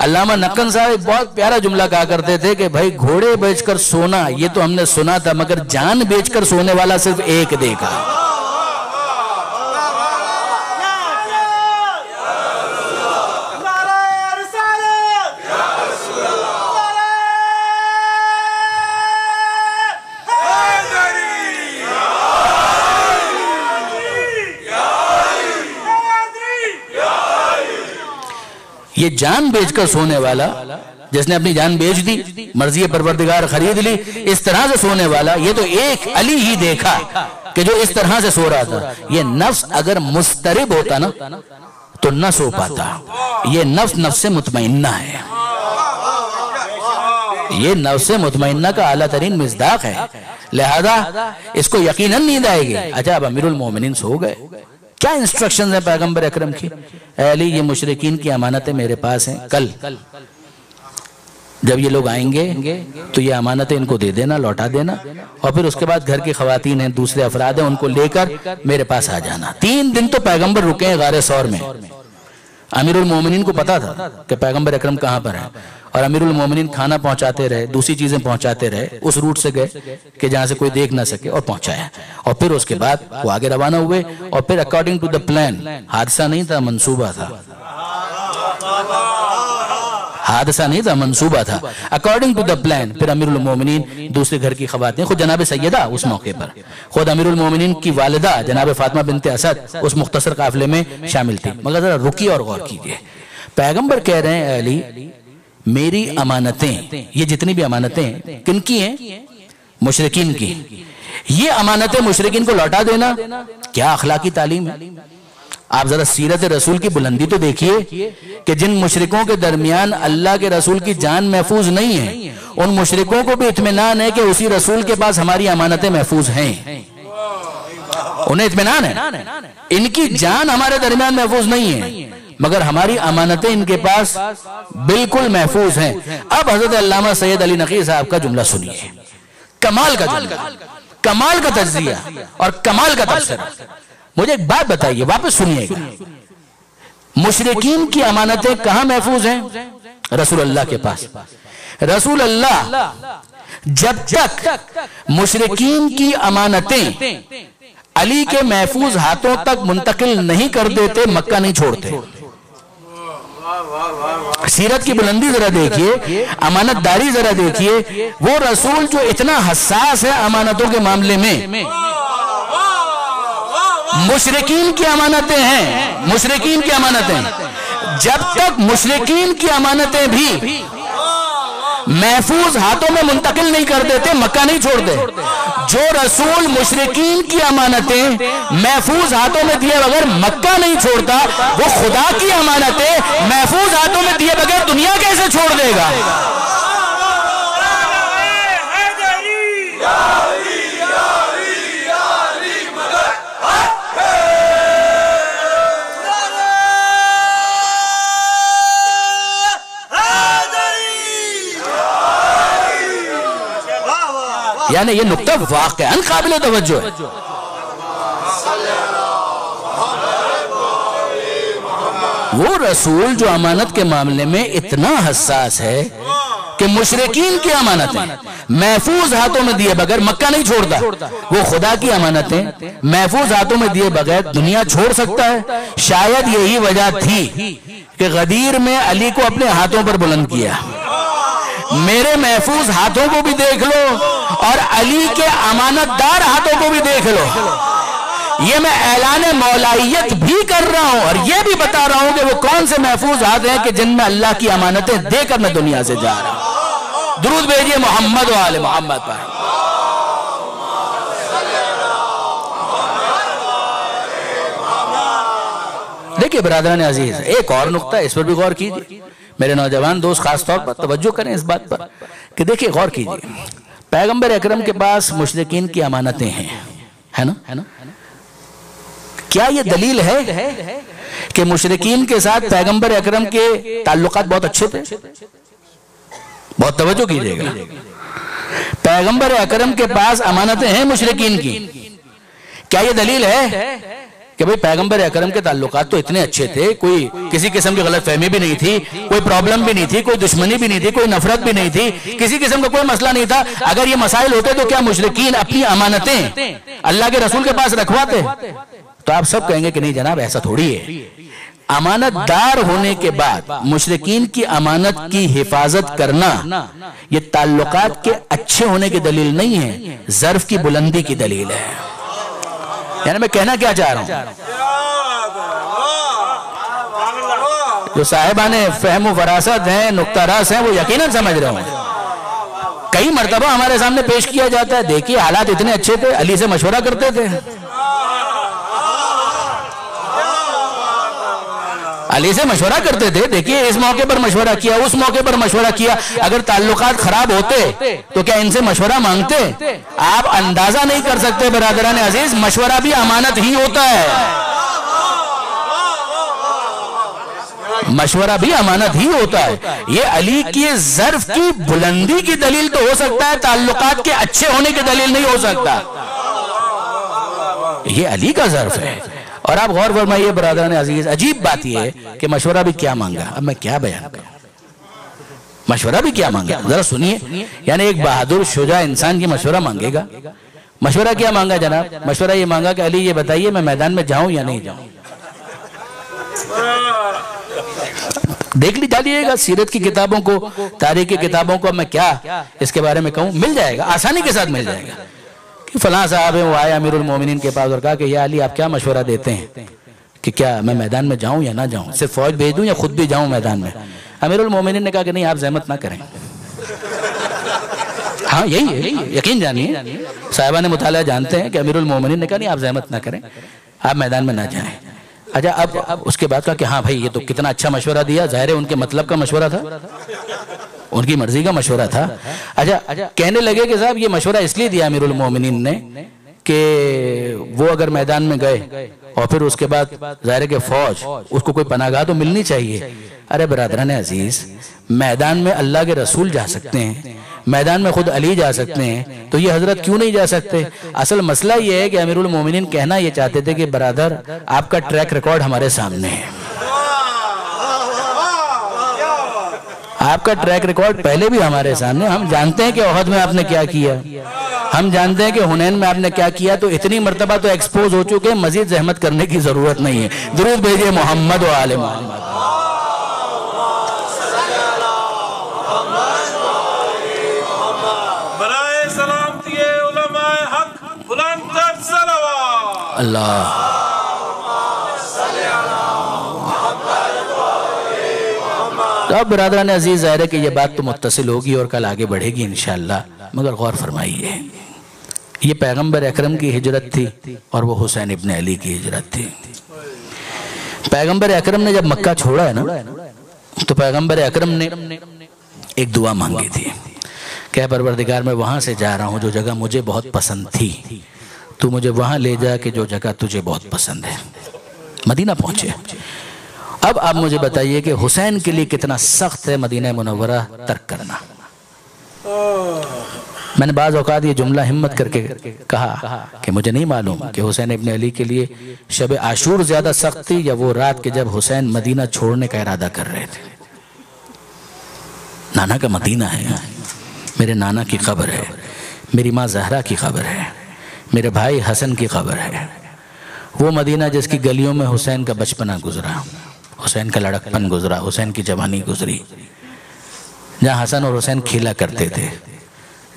علامہ نقن صاحب ایک بہت پیارا جملہ کہا کرتے تھے کہ بھائی گھوڑے بیچ کر سونا یہ تو ہم نے سنا تھا، مگر جان بیچ کر سونے والا صرف ایک دیکھا۔ یہ جان بیچ کر سونے والا، جس نے اپنی جان بیچ دی، مرضی پروردگار خرید لی، اس طرح سے سونے والا، یہ تو ایک علی ہی دیکھا کہ جو اس طرح سے سو رہا تھا۔ یہ نفس اگر مسترب ہوتا نا تو نہ سو پاتا۔ یہ نفس مطمئنہ ہے، یہ نفس مطمئنہ کا اعلیٰ ترین مصداق ہے، لہذا اس کو یقیناً نیند آئے گی۔ اچھا اب امیر المومنین سو گئے، کیا انسٹرکشنز ہیں پیغمبر اکرم کی؟ اے علی یہ مشرکین کی امانتیں میرے پاس ہیں، کل جب یہ لوگ آئیں گے تو یہ امانتیں ان کو دے دینا، لوٹا دینا، اور پھر اس کے بعد گھر کی خواتین ہیں، دوسرے افراد ہیں، ان کو لے کر میرے پاس آ جانا۔ 3 دن تو پیغمبر رکے ہیں غار ثور میں۔ امیر المومنین کو پتا تھا کہ پیغمبر اکرم کہاں پر ہیں، اور امیر المومنین کھانا پہنچاتے رہے، دوسری چیزیں پہنچاتے رہے، اس روٹ سے گئے کہ جہاں سے کوئی دیکھ نہ سکے، اور پہنچایا، اور پھر اس کے بعد وہ آگے روانہ ہوئے، اور پھر اکارڈنگ ٹو دا پلان، حادثہ نہیں تھا منصوبہ تھا، حادثہ نہیں تھا منصوبہ تھا، اکارڈنگ ٹو دا پلان۔ پھر امیر المومنین دوسرے گھر کی خواتین، خود جناب سیدہ اس موقع پر، خود امیر المومنین کی والدہ جناب فاطمہ بنت اسد اس مختصر قافلے میں شامل تھی۔ مگر ذرا رکی اور غور کیجئے، پیغمبر کہہ رہے ہیں اے علی میری امانتیں، یہ جتنی بھی امانتیں ہیں کن کی ہیں؟ مشرکین کی۔ یہ امانتیں مشرکین کو لوٹا دینا کیا اخلاقی تعلیم ہے؟ آپ ذرا سیرت رسول کی بلندی تو دیکھیے کہ جن مشرکوں کے درمیان اللہ کے رسول کی جان محفوظ نہیں ہے، ان مشرکوں کو بھی اطمینان ہے کہ اسی رسول کے پاس ہماری امانتیں محفوظ ہیں، انہیں اطمینان ہے، ان کی جان ہمارے درمیان محفوظ نہیں ہے مگر ہماری امانتیں ان کے پاس بالکل محفوظ ہیں۔ اب حضرت علامہ سید علی نقی صاحب کا جملہ سنیے، کمال کا جملہ، کمال کا تجزیہ اور کمال کا تبصرہ۔ مجھے ایک بات بتائیے، واپس سنیے گا، مشرکین کی امانتیں کہاں محفوظ ہیں؟ رسول اللہ کے پاس۔ رسول اللہ جب تک مشرکین کی امانتیں علی کے محفوظ ہاتھوں تک منتقل نہیں کر دیتے، مکہ نہیں چھوڑتے۔ سیرت کی بلندی ذرا دیکھیے، امانت داری ذرا دیکھیے، وہ رسول جو اتنا حساس ہے امانتوں کے معاملے میں، مشرکین کی امانتیں ہیں، مشرکین کی امانتیں، جب تک مشرکین کی امانتیں بھی محفوظ ہاتھوں میں منتقل نہیں کر دیتے، مکہ نہیں چھوڑتے۔ جو رسول مشرکین کی امانتیں محفوظ ہاتھوں میں دیے بغیر مکہ نہیں چھوڑتا، وہ خدا کی امانتیں محفوظ ہاتھوں میں دیے بغیر دنیا کیسے چھوڑ دے گا؟ یعنی یہ نقطہ واقعاً قابل توجہ ہے۔ وہ رسول جو امانت کے معاملے میں اتنا حساس ہے کہ مشرکین کی امانتیں محفوظ ہاتھوں میں دیے بغیر مکہ نہیں چھوڑتا، وہ خدا کی امانتیں محفوظ ہاتھوں میں دیے بغیر دنیا چھوڑ سکتا ہے۔ شاید یہی وجہ تھی کہ غدیر میں علی کو اپنے ہاتھوں پر بلند کیا۔ میرے محفوظ ہاتھوں کو بھی دیکھ لو اور علی کے امانت دار ہاتھوں کو بھی دیکھ لو۔ یہ میں اعلان مولائیت بھی کر رہا ہوں اور یہ بھی بتا رہا ہوں کہ وہ کون سے محفوظ ہاتھ ہیں کہ جن میں اللہ کی امانتیں دے کر میں دنیا سے جا رہا ہوں۔ درود بھیجئے محمد و آل محمد پر۔ دیکھیں برادران عزیز، ایک اور نقطہ اس پر بھی غور کیجئے، میرے نوجوان دوست خاص طور پر توجہ کریں اس بات پر کہ دیکھیں، غور کیجئے، پیغمبر اکرم کے پاس مشرکین کی امانتیں ہیں، ہے نا؟ کیا یہ دلیل ہے کہ مشرکین کے ساتھ پیغمبر اکرم کے تعلقات بہت اچھے تھے؟ بہت توجہ کیجئے گا، پیغمبر اکرم کے پاس امانتیں ہیں مشرکین کی، کیا یہ دلیل ہے کہ بھئی پیغمبر اکرم کے تعلقات تو اتنے اچھے تھے، کوئی کسی قسم کی غلط فہمی بھی نہیں تھی، کوئی پرابلم بھی نہیں تھی، کوئی دشمنی بھی نہیں تھی، کوئی نفرت بھی نہیں تھی، کسی قسم کا کوئی مسئلہ نہیں تھا؟ اگر یہ مسائل ہوتے تو کیا مشرکین اپنی امانتیں اللہ کے رسول کے پاس رکھواتے؟ تو آپ سب کہیں گے کہ نہیں جناب، ایسا تھوڑی ہے۔ امانت دار ہونے کے بعد مشرکین کی امانت کی حفاظت کرنا یہ تعلقات کے اچھے ہونے کی دلیل نہیں ہے، ظرف کی بلندی کی دلیل ہے۔ یعنی میں کہنا کیا چاہ رہا ہوں، جو صاحبان فہم و فراست ہیں، نقطہ راست ہیں، وہ یقیناً سمجھ رہے ہوں۔ کئی مرتبہ ہمارے سامنے پیش کیا جاتا ہے، دیکھیے حالات اتنے اچھے تھے، علی سے مشورہ کرتے تھے، علی سے مشورہ کرتے تھے، دیکھیے اس موقع پر مشورہ کیا، اس موقع پر مشورہ کیا۔ اگر تعلقات خراب ہوتے تو کیا ان سے مشورہ مانگتے؟ آپ اندازہ نہیں کر سکتے برادران عزیز، مشورہ بھی امانت ہی ہوتا ہے، مشورہ بھی امانت ہی ہوتا ہے۔ یہ علی کی ظرف کی بلندی کی دلیل تو ہو سکتا ہے، تعلقات کے اچھے ہونے کی دلیل نہیں ہو سکتا۔ یہ علی کا ظرف ہے۔ اور آپ غور فرمائیے برادران عزیز، عجیب بات یہ ہے کہ مشورہ بھی کیا مانگا۔ اب میں کیا بیان کروں، مشورہ بھی کیا مانگا، ذرا سنیے۔ یعنی ایک بہادر شجاع انسان کی مشورہ مانگے گا۔ مشورہ کیا مانگا جناب؟ مشورہ یہ مانگا کہ علی یہ بتائیے میں میدان میں جاؤں یا نہیں جاؤں۔ دیکھ لیجیے گا سیرت کی کتابوں کو، تاریخ کی کتابوں کو، میں کیا اس کے بارے میں کہوں، مل جائے گا، آسانی کے ساتھ مل جائے گا کہ فلاں صاحب ہیں، وہ آئے امیر المومنین کے پاس اور کہا کہ یا علی آپ کیا مشورہ دیتے ہیں کہ کیا میں میدان میں جاؤں یا نہ جاؤں، صرف فوج بھیج دوں یا خود بھی جاؤں میدان میں؟ امیر المومنین نے کہا کہ نہیں آپ زحمت نہ کریں۔ ہاں یہی ہے، یقین جانیے، صاحبان مطالعہ جانتے ہیں کہ امیر المومنین نے کہا نہیں آپ زحمت نہ کریں، آپ میدان میں نہ جائیں۔ اچھا اب اس کے بعد کہا کہ ہاں بھائی یہ تو کتنا اچھا مشورہ دیا، ظاہر ہے ان کے مطلب کا مشورہ تھا، ان کی مرضی کا مشورہ تھا۔ اچھا کہنے لگے کہ صاحب یہ مشورہ اس لیے دیا امیر المومنین نے کہ وہ اگر میدان میں گئے اور پھر اس کے بعد ظاہر ہے کہ فوج اس کو کوئی پناہ گاہ تو ملنی چاہیے۔ ارے برادران عزیز، میدان میں اللہ کے رسول جا سکتے ہیں، میدان میں خود علی جا سکتے ہیں، تو یہ حضرت کیوں نہیں جا سکتے؟ اصل مسئلہ یہ ہے کہ امیر المومنین کہنا یہ چاہتے تھے کہ برادر آپ کا ٹریک ریکارڈ ہمارے سامنے ہے، آپ کا ٹریک ریکارڈ پہلے بھی ہمارے سامنے، ہم جانتے ہیں کہ احد میں آپ نے کیا کیا، ہم جانتے ہیں کہ حنین میں آپ نے کیا کیا، تو اتنی مرتبہ تو ایکسپوز ہو چکے، مزید زحمت کرنے کی ضرورت نہیں ہے۔ درود بھیجئے محمد و آل محمد۔ اللہ اب برادران عزیز، ظاہر ہے کہ یہ بات تو متصل ہوگی اور کل آگے بڑھے گی انشاءاللہ، مگر غور فرمائیے، یہ پیغمبر اکرم کی ہجرت تھی اور وہ حسین ابن علی کی ہجرت تھی۔ پیغمبر اکرم نے جب مکہ چھوڑا ہے نا، تو پیغمبر اکرم نے ایک دعا مانگی تھی کہ پروردگار میں وہاں سے جا رہا ہوں جو جگہ مجھے بہت پسند تھی، تو مجھے وہاں لے جا کہ جو جگہ تجھے بہت پسند ہے۔ مدینہ پہنچے۔ اب آپ مجھے بتائیے کہ حسین کے لیے کتنا سخت ہے مدینہ منورہ ترک کرنا۔ میں نے بعض اوقات یہ جملہ ہمت کر کے کہا کہ مجھے نہیں معلوم کہ حسین ابن علی کے لیے شب عاشور زیادہ سخت تھی یا وہ رات کے جب حسین مدینہ چھوڑنے کا ارادہ کر رہے تھے۔ نانا کا مدینہ ہے، میرے نانا کی قبر ہے، میری ماں زہرا کی قبر ہے، میرے بھائی حسن کی قبر ہے، وہ مدینہ جس کی گلیوں میں حسین کا بچپنا گزرا، حسین کا لڑکپن گزرا، حسین کی جوانی گزری، جہاں حسن اور حسین کھیلا کرتے تھے،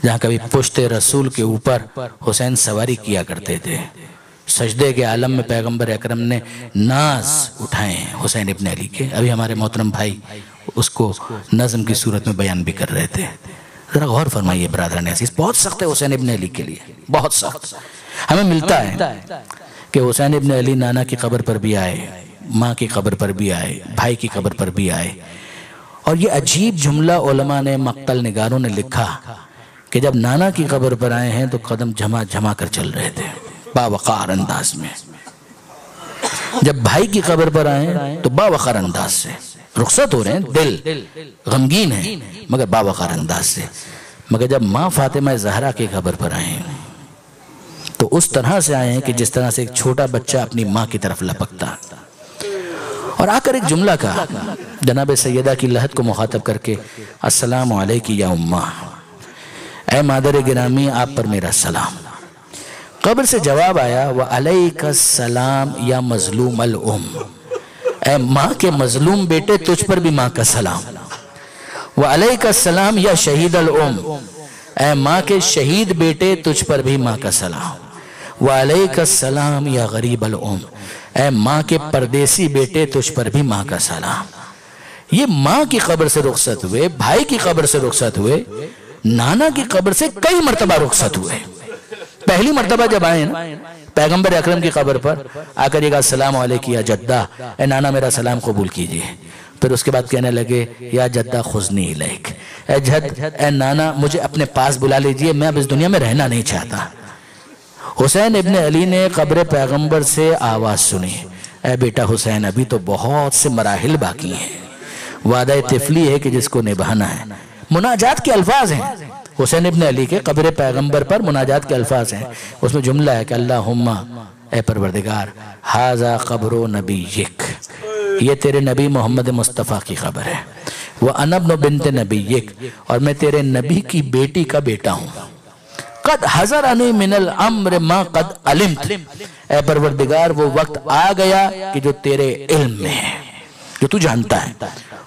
جہاں کبھی پشت رسول کے اوپر حسین سواری کیا کرتے تھے۔ سجدے کے عالم میں پیغمبر اکرم نے ناز اٹھائے ہیں حسین ابن علی کے۔ ابھی ہمارے محترم بھائی اس کو نظم کی صورت میں بیان بھی کر رہے تھے۔ ذرا غور فرمائیے برادران عزیز، بہت سخت ہے حسین ابن علی کے لیے، بہت سخت۔ ہمیں ملتا ہے کہ حسین ابن علی نانا کی قبر پر بھی آئے، ماں کی قبر پر بھی آئے، بھائی کی قبر پر بھی آئے، اور یہ عجیب جملہ علماء نے، مقتل نگاروں نے لکھا کہ جب نانا کی قبر پر آئے ہیں تو قدم جما جما کر چل رہے تھے باوقار انداز میں، جب بھائی کی قبر پر آئے ہیں تو باوقار انداز سے رخصت ہو رہے ہیں، دل غمگین ہے مگر باوقار انداز سے، مگر جب ماں فاطمہ زہرا کی قبر پر آئے ہیں تو اس طرح سے آئے ہیں کہ جس طرح سے ایک چھوٹا بچہ اپنی ماں کی طرف لپکتا، اور آ کر ایک جملہ کہا جناب سیدہ کی لحد کو مخاطب کر کے، السلام علیکی یا امہ، اے مادر گرامی آپ پر میرا سلام۔ قبر سے جواب آیا، وعلیک السلام یا مظلوم الام، اے ماں کے مظلوم بیٹے تجھ پر بھی ماں کا سلام۔ وعلیک السلام یا شہید الام، اے ماں کے شہید بیٹے تجھ پر بھی ماں کا سلام۔ وعلیک السلام یا غریب الام، اے ماں کے پردیسی بیٹے تجھ پر بھی ماں کا سلام۔ یہ ماں کی قبر سے رخصت ہوئے، بھائی کی قبر سے رخصت ہوئے، نانا کی قبر سے کئی مرتبہ رخصت ہوئے۔ پہلی مرتبہ جب آئے نا پیغمبر اکرم کی قبر پر آ کر یہ کہا السلام علیکم یا جدہ، اے نانا میرا سلام قبول کیجئے۔ پھر اس کے بعد کہنے لگے یا جدہ خذنی الیک، اے جد، اے نانا مجھے اپنے پاس بلا لیجئے، میں اب اس دنیا میں رہنا نہیں چاہتا۔ حسین ابن علی نے قبر پیغمبر سے آواز سنی، اے بیٹا حسین ابھی تو بہت سے مراحل باقی ہیں، وعدہ طفلی ہے کہ جس کو نبھانا ہے۔ مناجات کے الفاظ ہیں حسین ابن علی کے قبر پیغمبر پر، مناجات کے الفاظ ہیں۔ اس میں جملہ ہے کہ اللہم اے پروردگار ھذا قبر نبیک، یہ تیرے نبی محمد مصطفیٰ کی قبر ہے، وَأَنَا ابْنُ بِنْتِ نَبِيِّک، اور میں تیرے نبی کی بیٹی کا بیٹا ہوں۔ قد حضرنی من الامر ما قد علمت، اے پروردگار وہ وقت آ گیا کہ جو تیرے علم میں ہے، جو تو جانتا ہے۔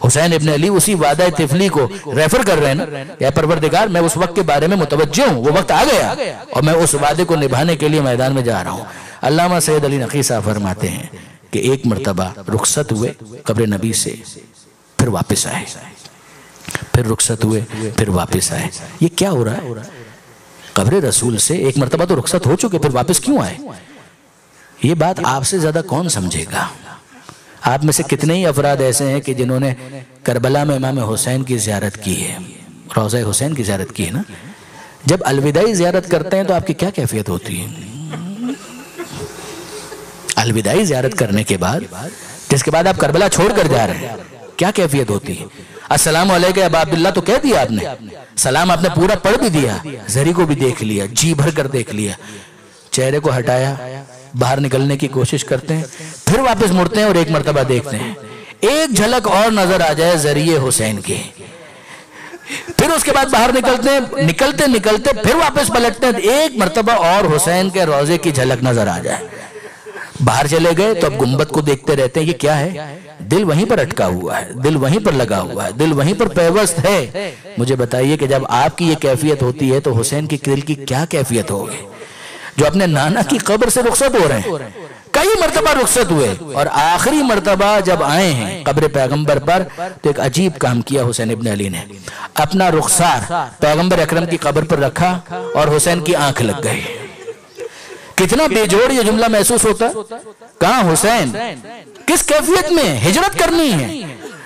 حسین ابن علی اسی وعدہ طفلی کو ریفر کر رہے ہیں نا، اے پروردگار میں اس وقت کے بارے میں متوجہ ہوں، وہ وقت آ گیا اور میں اس وعدے کو نبھانے کے لیے میدان میں جا رہا ہوں۔ علامہ سید علی نقی صاحب فرماتے ہیں کہ ایک مرتبہ رخصت ہوئے قبر نبی سے، پھر واپس آئے، پھر رخصت ہوئے، پھر واپس آئے۔ یہ کیا ہو رہا ہے؟ قبر رسول سے ایک مرتبہ تو رخصت ہو چکے، پھر واپس کیوں آئے؟ یہ بات آپ سے زیادہ کون سمجھے گا؟ آپ میں سے کتنے ہی افراد ایسے ہیں کہ جنہوں نے کربلا میں امام حسین کی زیارت کی ہے، روضہ حسین کی زیارت کی ہے نا؟ جب الوداعی زیارت کرتے ہیں تو آپ کی کیا کیفیت ہوتی ہے؟ الوداعی زیارت کرنے کے بعد، جس کے بعد آپ کربلا چھوڑ کر جا رہے ہیں، کیا کیفیت ہوتی ہے؟ السلام علیکم ابا عبداللہ تو کہہ دیا آپ نے، سلام آپ نے پورا پڑھ بھی دیا، زری کو بھی دیکھ لیا، جی بھر کر دیکھ لیا، چہرے کو ہٹایا، باہر نکلنے کی کوشش کرتے ہیں، پھر واپس مڑتے ہیں اور ایک مرتبہ دیکھتے ہیں، ایک جھلک اور نظر آ جائے ذریعے حسین کے، پھر اس کے بعد باہر نکلتے ہیں، نکلتے پھر واپس پلٹتے ہیں، ایک مرتبہ اور حسین کے روضے کی جھلک نظر آ جائے۔ باہر چلے گئے تو اب گنبد کو دیکھتے رہتے ہیں، یہ کیا ہے؟ دل وہیں پر اٹکا ہوا ہے، دل وہیں پر لگا ہوا ہے، دل وہیں پر پیوست ہے۔ مجھے بتائیے کہ جب آپ کی یہ کیفیت ہوتی ہے تو حسین کی دل کی کیا کیفیت ہوگی؟ جو اپنے نانا کی قبر سے رخصت ہو رہے ہیں، کئی مرتبہ رخصت ہوئے، اور آخری مرتبہ جب آئے ہیں قبر پیغمبر پر تو ایک عجیب کام کیا حسین ابن علی نے، اپنا رخسار پیغمبر اکرم کی قبر پر رکھا اور حسین کی آنکھ لگ گئی۔ کتنا بے جوڑ یہ جملہ محسوس ہوتا ہے؟ کہاں حسین؟ کس کیفیت میں؟ ہجرت کرنی ہے،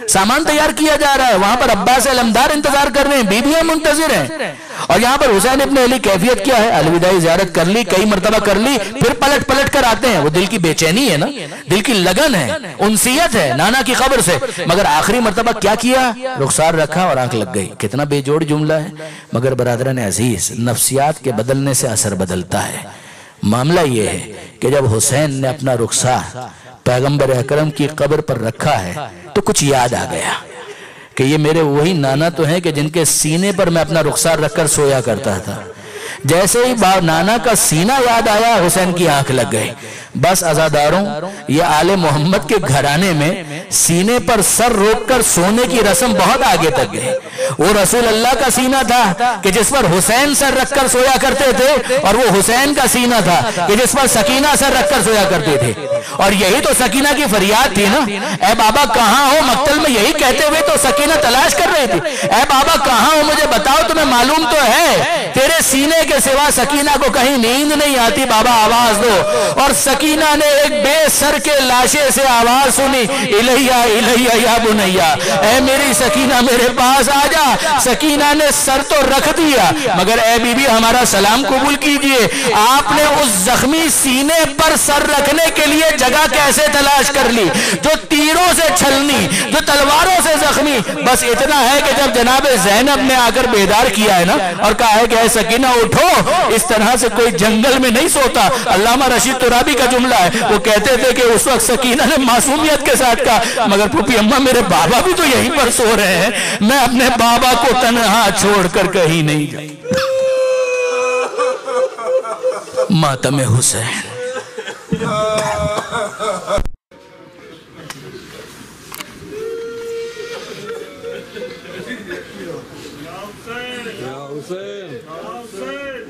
سامان تیار کیا جا رہا ہے، وہاں پر عباس علمدار انتظار کر رہے ہیں، بیویاں منتظر ہیں، اور یہاں پر حسین ابن علی کیفیت کیا ہے؟ الوداعی زیارت کر لی، کئی مرتبہ کر لی، پھر پلٹ کر آتے ہیں۔ وہ دل کی بے چینی ہے نا، دل کی لگن ہے، انسیت ہے نانا کی قبر سے، مگر آخری مرتبہ کیا کیا؟ رخسار رکھا اور آنکھ لگ گئی۔ کتنا بے جوڑ جملہ ہے، مگر برادران عزیز نفسیات کے بدلنے سے اثر بدلتا ہے۔ معاملہ یہ ہے کہ جب حسین نے اپنا رخسار پیغمبر اکرم کی قبر پر رکھا ہے تو کچھ یاد آ گیا کہ یہ میرے وہی نانا تو ہیں کہ جن کے سینے پر میں اپنا رخسار رکھ کر سویا کرتا تھا۔ جیسے ہی نانا کا سینہ یاد آیا حسین کی آنکھ لگ گئی۔ بس عزاداروں، یہ آل محمد کے گھرانے میں سینے پر سر روک کر سونے کی رسم بہت آگے تک گئی۔ وہ رسول اللہ کا سینہ تھا کہ جس پر حسین سر رکھ کر سویا کرتے تھے، اور وہ حسین کا سینہ تھا کہ جس پر سکینہ سر رکھ کر سویا کرتے تھے، اور یہی تو سکینہ کی فریاد تھی نا، اے بابا کہاں ہو؟ مقتل میں یہی کہتے ہوئے تو سکینہ تلاش کر رہی تھی، اے بابا کہاں ہو؟ مجھے بتاؤ، تمہیں معلوم تو ہے تیرے سینے کے سوا سکینہ کو کہیں نیند نہیں آتی، بابا آواز دو۔ اور سکینہ نے ایک بے سر کے لاشے سے آواز سنی، الیہ الیہ یا بنیا، اے میری سکینہ میرے پاس آ جا۔ سکینہ نے سر تو رکھ دیا، مگر اے بی بی ہمارا سلام قبول کیجئے۔ آپ نے اس زخمی سینے پر سر رکھنے کے لیے جگہ کیسے تلاش کر لی، جو تیروں سے چھلنی، جو تلواروں سے زخمی؟ بس اتنا ہے کہ جب جناب زینب نے آ کر بیدار کیا ہے نا اور کہا ہے کہ اے سکینہ اٹھو، اس طرح سے کوئی جنگل میں نہیں سوتا۔ علامہ رشید ترابی کا جملہ ہے، وہ کہتے تھے کہ اس وقت سکینہ نے معصومیت کے ساتھ کہا، مگر پھوپھی اماں میرے بابا بھی تو یہیں پر سو رہے ہیں، میں اپنے بابا کو تنہا چھوڑ کر کہیں نہیں جاؤں۔ ماتم حسین۔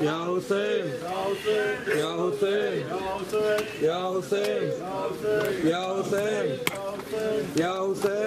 یا حسین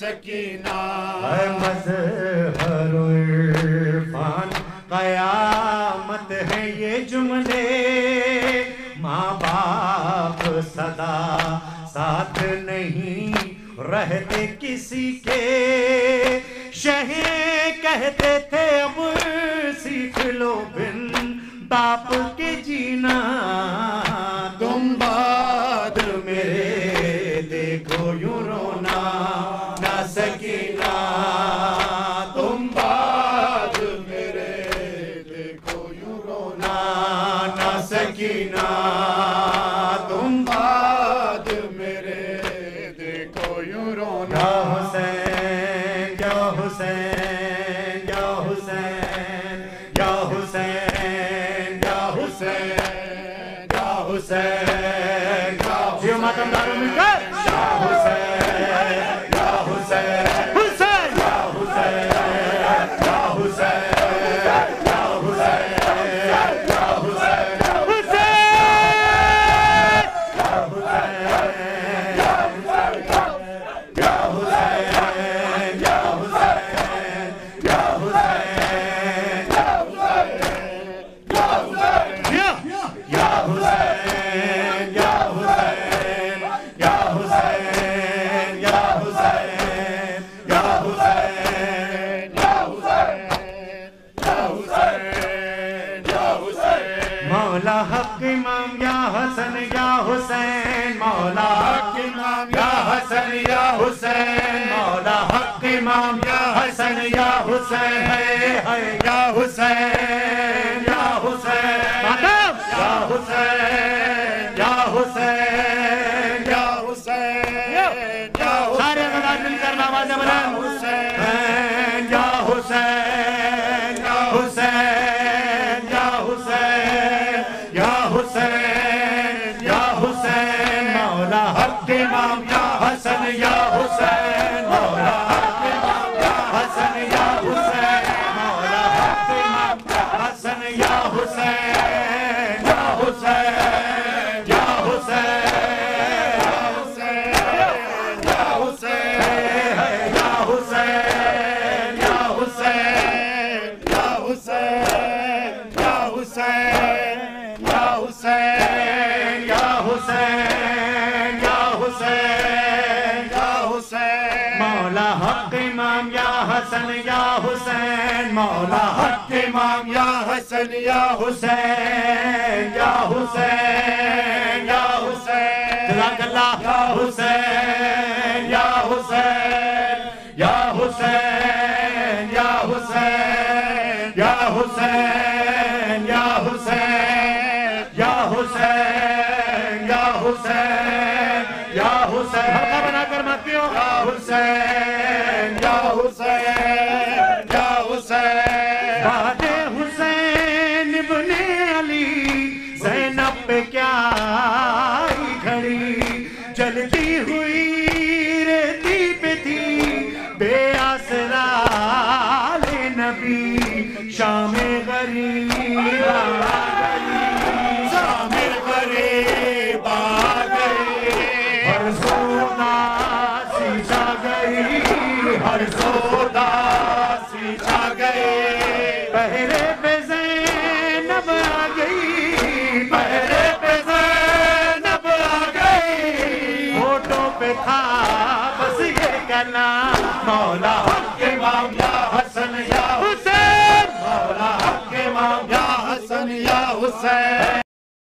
سکینہ مظہر عرفان قیامت ہے یہ جملے ماں باپ صدا ساتھ نہیں رہتے کسی کے شہیں کہتے تھے اب سیکھ لو بن باپ کے جینا تم بعد میرے دیکھو یوں رونا نہ سکینہ تم بعد میرے دیکھو یوں رونا نہ سکینہ تم بعد میرے دیکھو یوں رونا حسین یا حسین یا حسین یا حسین یا حسین یا حسین جیو ماتم دارو مل کر یا حسین یا حسین حسین یا حسین یا حسین یا حسین یا حسین مولا حق امام یا حسن یا حسین مولا حق امام یا حسن یا حسین مولا حق امام یا حسن یا حسین ہے یا حسین یا حسین یا حسین یا حسین یا حسین سارے غلط مل کر آواز بلند حسین یا حسین یا حسین یا حسین یا حسین یا حسین مولا حق امام یا حسن یا حسین مولا حق امام یا حسن یا حسین مولا حق امام یا حسن یا حسین یا حسین یا حسین یا حسین یا حسین یا حسین یا حسین یا حسین یا حسین یا حسین یا حسین یا حسین مولا حق امام یا حسن یا حسین مولا حق امام یا حسن یا حسین یا حسین یا حسین جزاک اللہ یا حسین یا حسین یا حسین یا حسین یا حسین یا حسین یا حسین یا حسین یا حسین حلقہ بنا کر ماتیوں یا حسین یا حسین یا حسین بعد حسین ابن علی زینب پہ کیا آئی گھڑی جلتی ہوئی ریتی پہ تھی بے آسرا لے نبی شام غریب آ گئی شام غریب آ گئی ہر سودا سی چھا گئی ہر سودا سی چھا گئی پہرے پہ زینب آ گئی پہرے پہ زینب آ گئی ہوٹوں پہ تھا بس یہ کہنا مولا حق امام یا حسن یا حسین مولا حق امام یا حسن یا حسین